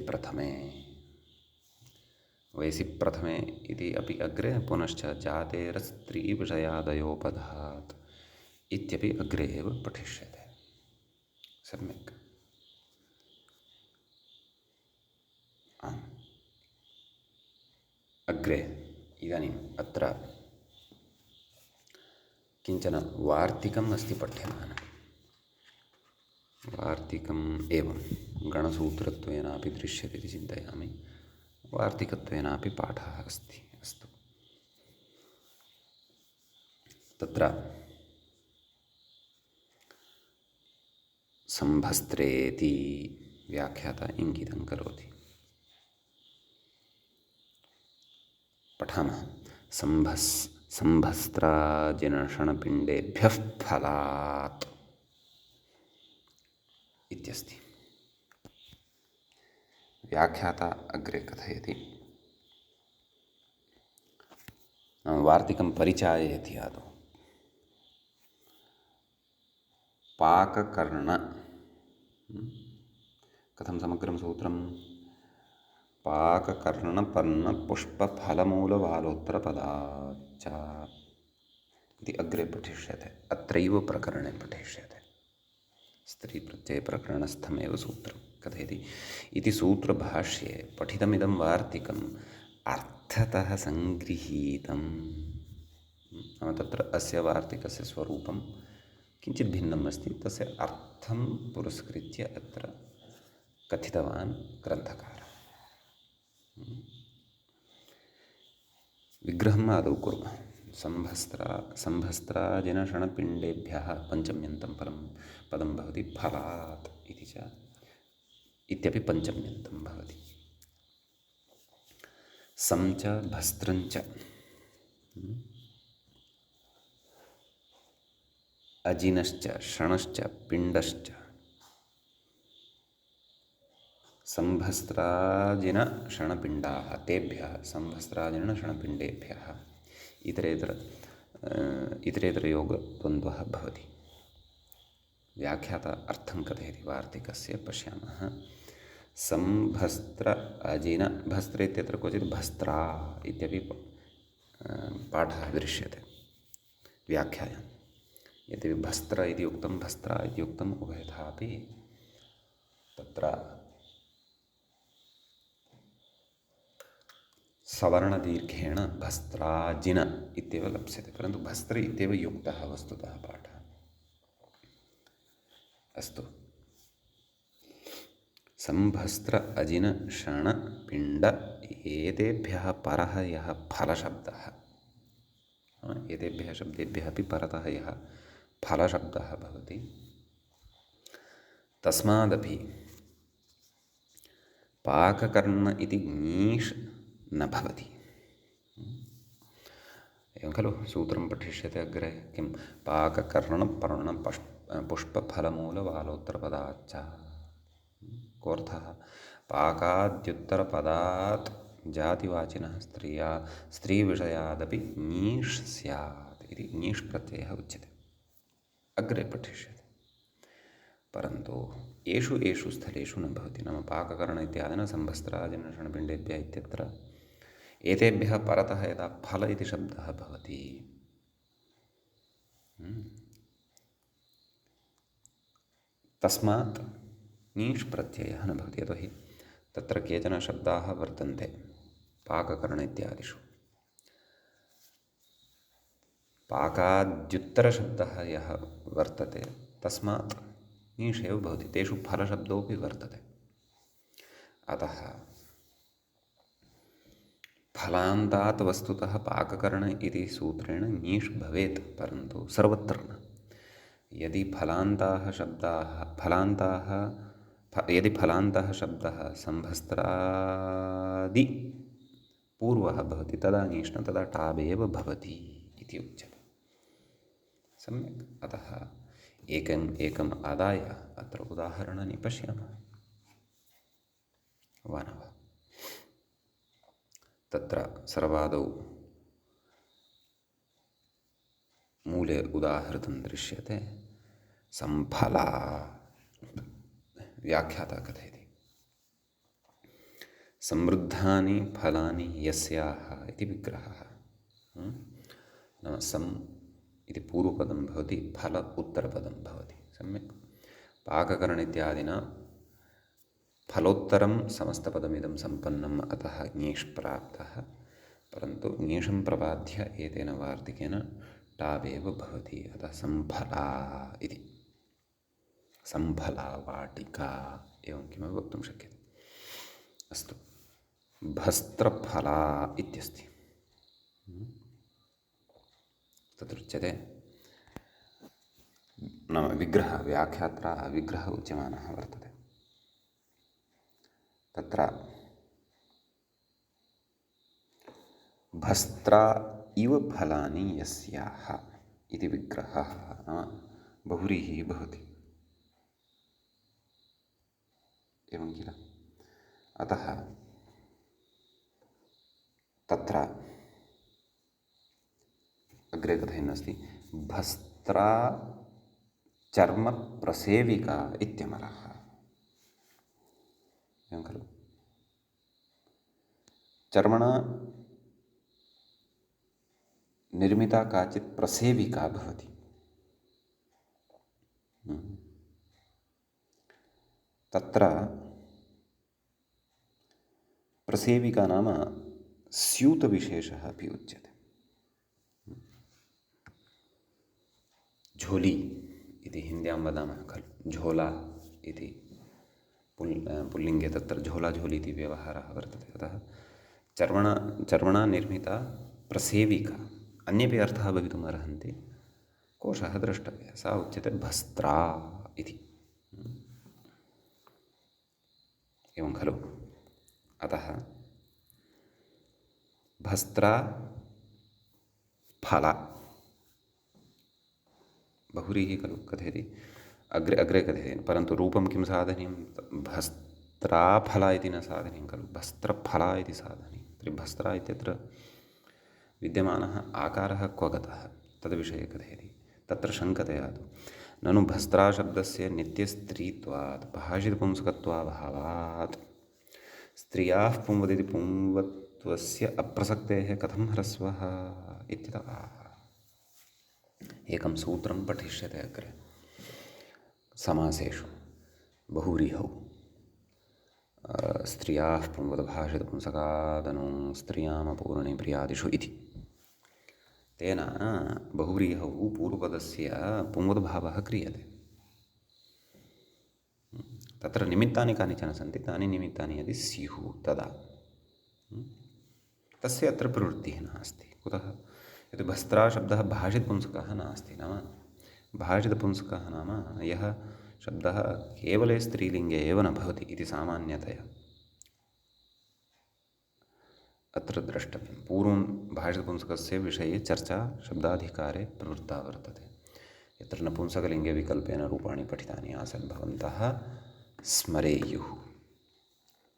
प्रथमे इति अपि अग्रे, पुनश्च जातेरस्त्रीविषयादयोपधात् इत्यपि अग्रे एव पठिष्यते। सम्यक्। अग्रे इदानीम् अत्र किञ्चन वार्तिकम् अस्ति पठ्यमानं। वार्तिकम् एवं गणसूत्रत्वेनापि दृश्यते इति चिन्तयामि, वार्तिकत्वेनापि पाठः अस्ति। अस्तु, तत्र सम्भस्त्रेति व्याख्याता इङ्गितं करोति। पठामः। सम्भस्त्राजिनषणपिण्डेभ्यः फलात् इत्यस्ति। व्याख्याता अग्रे कथयति, वार्तिकं परिचाययति आदौ। पाककर्ण, कथं समग्रं सूत्रं? पाककर्णपर्णपुष्पफलमूलवालोत्तरपदाच्च इति अग्रे पठिष्यते। अत्रैव प्रकरणे पठिष्यते। स्त्रीप्रत्ययप्रकरणस्थमेव सूत्रं कथयति। इति सूत्रभाष्ये पठितमिदं वार्तिकम् अर्थतः सङ्गृहीतं। नाम तत्र अस्य वार्तिकस्य स्वरूपं किञ्चित् भिन्नम् अस्ति, तस्य अर्थं पुरस्कृत्य अत्र कथितवान् ग्रन्थकारः। विग्रहम् आदौ कुर्मः। सम्भस्त्राजिनषणपिण्डेभ्यः पञ्चम्यन्तं पदं भवति। फलात् इति च इत्यपि पञ्चम्यन्तं भवति। सं च भस्त्रञ्च अजिनश्च षणश्च पिण्डश्च सम्भस्त्राजिनषणपिण्डाः तेभ्यः सम्भस्त्राजिनषणपिण्डेभ्यः इतरेतरयोगद्वन्द्वः भवति। व्याख्याता अर्थं कथयति वार्तिकस्य, पश्यामः। सम्भस्त्र अजिन, भस्त्र इत्यत्र क्वचित् भस्त्रा इत्यपि पाठः दृश्यते व्याख्यायां। यद्यपि भस्त्र इति उक्तं, भस्त्रा इति उक्तम्, उभयथापि तत्र सवर्णदीर्घेण भस्त्राजिन इत्येव लप्स्यते, परन्तु भस्त्र इत्येव युक्तः वस्तुतः पाठः। अस्तु, सम्भस्त्र अजिन षण पिण्ड एतेभ्यः परः यः फलशब्दः, एतेभ्यः शब्देभ्यः अपि परतः यः फलशब्दः भवति, तस्मादपि पाककर्ण इति ङीष् न भवति। एवं खलु सूत्रं पठिष्यते अग्रे। किं? पाककर्णपुष्पफलमूलवालोत्तरपदाच्च। कोऽर्थः? पाकाद्युत्तरपदात् जातिवाचिनः स्त्रीविषयादपि ङीष् स्यात् इति ङीष् प्रत्ययः उच्यते। अग्रे पठिष्यते। परन्तु एषु स्थलेषु न भवति। नाम पाककर्ण इत्यादिना सम्भस्त्राजिनषणपिण्डेभ्यः इत्यत्र एतेभ्यः परतः यदा फल इति शब्दः भवति, तस्मात् ङीष् प्रत्ययः न भवति। यतोहि तत्र केचन शब्दाः वर्तन्ते पाककर्ण इत्यादिषु। पाकाद्युत्तरशब्दः यः वर्तते तस्मात् ङीष् एव भवति। तेषु फलशब्दोऽपि वर्तते। अतः फलान्तात् वस्तुतः पाककर्ण इति सूत्रेण ङीष् भवेत्, परन्तु सर्वत्र न। यदि फलान्तः शब्दः सम्भस्त्रादि पूर्वः भवति तदा ङीष् न, तदा टाबेव भवति इति उच्यते। सम्यक्। अतः एकम् आदाय अत्र उदाहरणानि पश्यामः। वानव तत्र सर्वादौ मूले उदाहृतं दृश्यते सम्फला व्याख्याता कथयति समृद्धानि फलानि यस्याः इति विग्रहः। नाम सम् इति पूर्वपदं भवति, फल उत्तरपदं भवति। सम्यक् पाककरण इत्यादिना फलोत्तरं समस्तपदमिदं सम्पन्नम्, अतः ङीष् प्राप्तः। परन्तु ङीषं प्रबाध्य एतेन वार्तिकेन टावेव भवति, अतः सम्फला इति। सम्फला वाटिका एवं किमपि वक्तुं शक्यते। अस्तु, भस्त्रफला इत्यस्ति। तदुच्यते नाम विग्रहः, व्याख्यात्रा विग्रहः उच्यमानः वर्तते। तत्र भस्त्रा इव फलानि यस्याः इति विग्रहः नाम बहुव्रीहिः भवति, एवं किल। अतः तत्र अग्रे कथयन्नस्ति भस्त्रा चर्मप्रसेविका इत्यमरः, एवं खलु। चर्मणा निर्मिता काचित् प्रसेविका भवति। तत्र प्रसेविका नाम स्यूतविशेषः अपि उच्यते। झोली इति हिन्द्यां वदामः खलु, झोला इति पुल्लिङ्गे तत्र झोला झोली इति व्यवहारः वर्तते। अतः चर्मणा निर्मिता प्रसेविका, अन्येपि अर्थाः भवितुम् अर्हन्ति, कोशः द्रष्टव्यः, सा उच्यते भस्त्रा इति, एवं खलु। अतः भस्त्रा फला बहुव्रीहिः खलु कथयति, अग्रे कथयति, परन्तु रूपं किं साधनीयं, भस्त्राफला इति न साधनीयं खलु, भस्त्रफला इति साधनीयं। तर्हि भस्त्रा इत्यत्र विद्यमानः आकारः क्व गतः तद्विषये कथयति। तत्र शङ्कते तु ननु भस्त्राशब्दस्य नित्यस्त्रीत्वात् भाषितपुंसकत्वाभावात् स्त्रियाः पुंवदिति पुंवत्वस्य अप्रसक्तेः कथं ह्रस्वः इत्यतः एकं सूत्रं पठिष्यते अग्रे समासेषु बहुव्रीहौ। स्त्रियाः पुंवद्भाषितपुंसकादनु स्त्रियामपूर्णे प्रियादिषु इति। तेन बहुव्रीहौ पूर्वपदस्य पुंवद्भावः क्रियते। तत्र निमित्तानि कानिचन सन्ति, तानि निमित्तानि यदि स्युः तदा तस्य अत्र प्रवृत्तिः नास्ति। कुतः? यदि भस्त्राशब्दः भाषितपुंसकः नास्ति, नाम भाषितपुंसकः नाम यः शब्दः केवले स्त्रीलिङ्गे एव न भवति इति सामान्यतया अत्र द्रष्टव्यं। पूर्वं भाषितपुंसकस्य विषये चर्चा शब्दाधिकारे प्रवृत्ता वर्तते। यत्र नपुंसकलिङ्गे विकल्पेन रूपाणि पठितानि आसन् भवन्तः स्मरेयुः।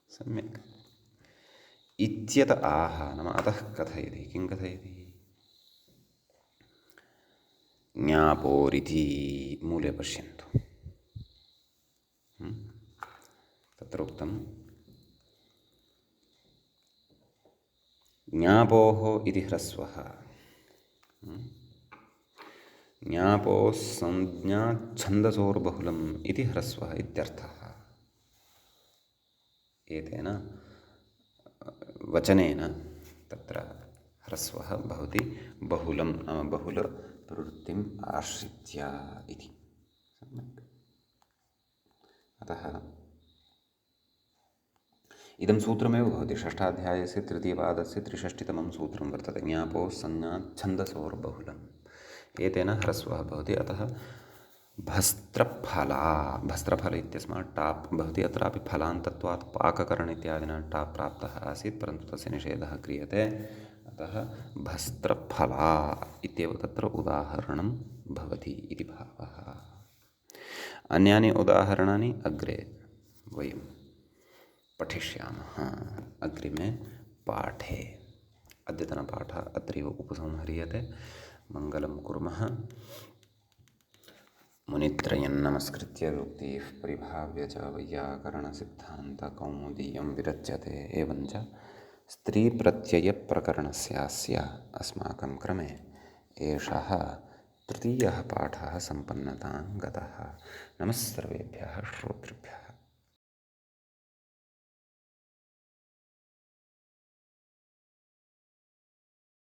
सम्यक् इत्यत आह नाम अतः कथयति। किं कथयति? ज्ञापोरिति मूले पश्यन्तु। तत्र उक्तं ज्ञापोः इति ह्रस्वः, ज्ञापोः संज्ञा छन्दसोर्बहुलम् इति ह्रस्वः इत्यर्थः। एतेन वचनेन तत्र ह्रस्वः भवति बहुलं नाम बहुलप्रवृत्तिम् आश्रित्य इति। सम्यक्। अतः इदं सूत्रमेव भवति षष्ठाध्यायस्य तृतीयपादस्य 63तमं सूत्रं वर्तते। ज्ञापोः संज्ञात् छन्दसोर्बहुलम्, एतेन ह्रस्वः भवति। अतः भस्त्रफला, भस्त्रफल इत्यस्मात् टाप् भवति। अत्रापि फलान्तत्वात् पाककरण इत्यादिना टाप् प्राप्तः आसीत्, परन्तु तस्य निषेधः क्रियते। अतः भस्त्रफला इत्येव तत्र उदाहरणं भवति इति भावः। अन्यानि उदाहरणानि अग्रे वयं पठिष्यामः अग्रिमे पाठे। अद्यतनपाठः अत्रैव उपसंह्रियते। मङ्गलं कुर्मः। मुनित्रयं नमस्कृत्य उक्तिः परिभाव्य च वैयाकरणसिद्धान्तकौमुदीयं विरच्यते। एवञ्च स्त्रीप्रत्ययप्रकरणस्यास्य अस्माकं क्रमे एषः तृतीयः पाठः सम्पन्नतां गतः। नमः सर्वेभ्यः श्रोतृभ्यः।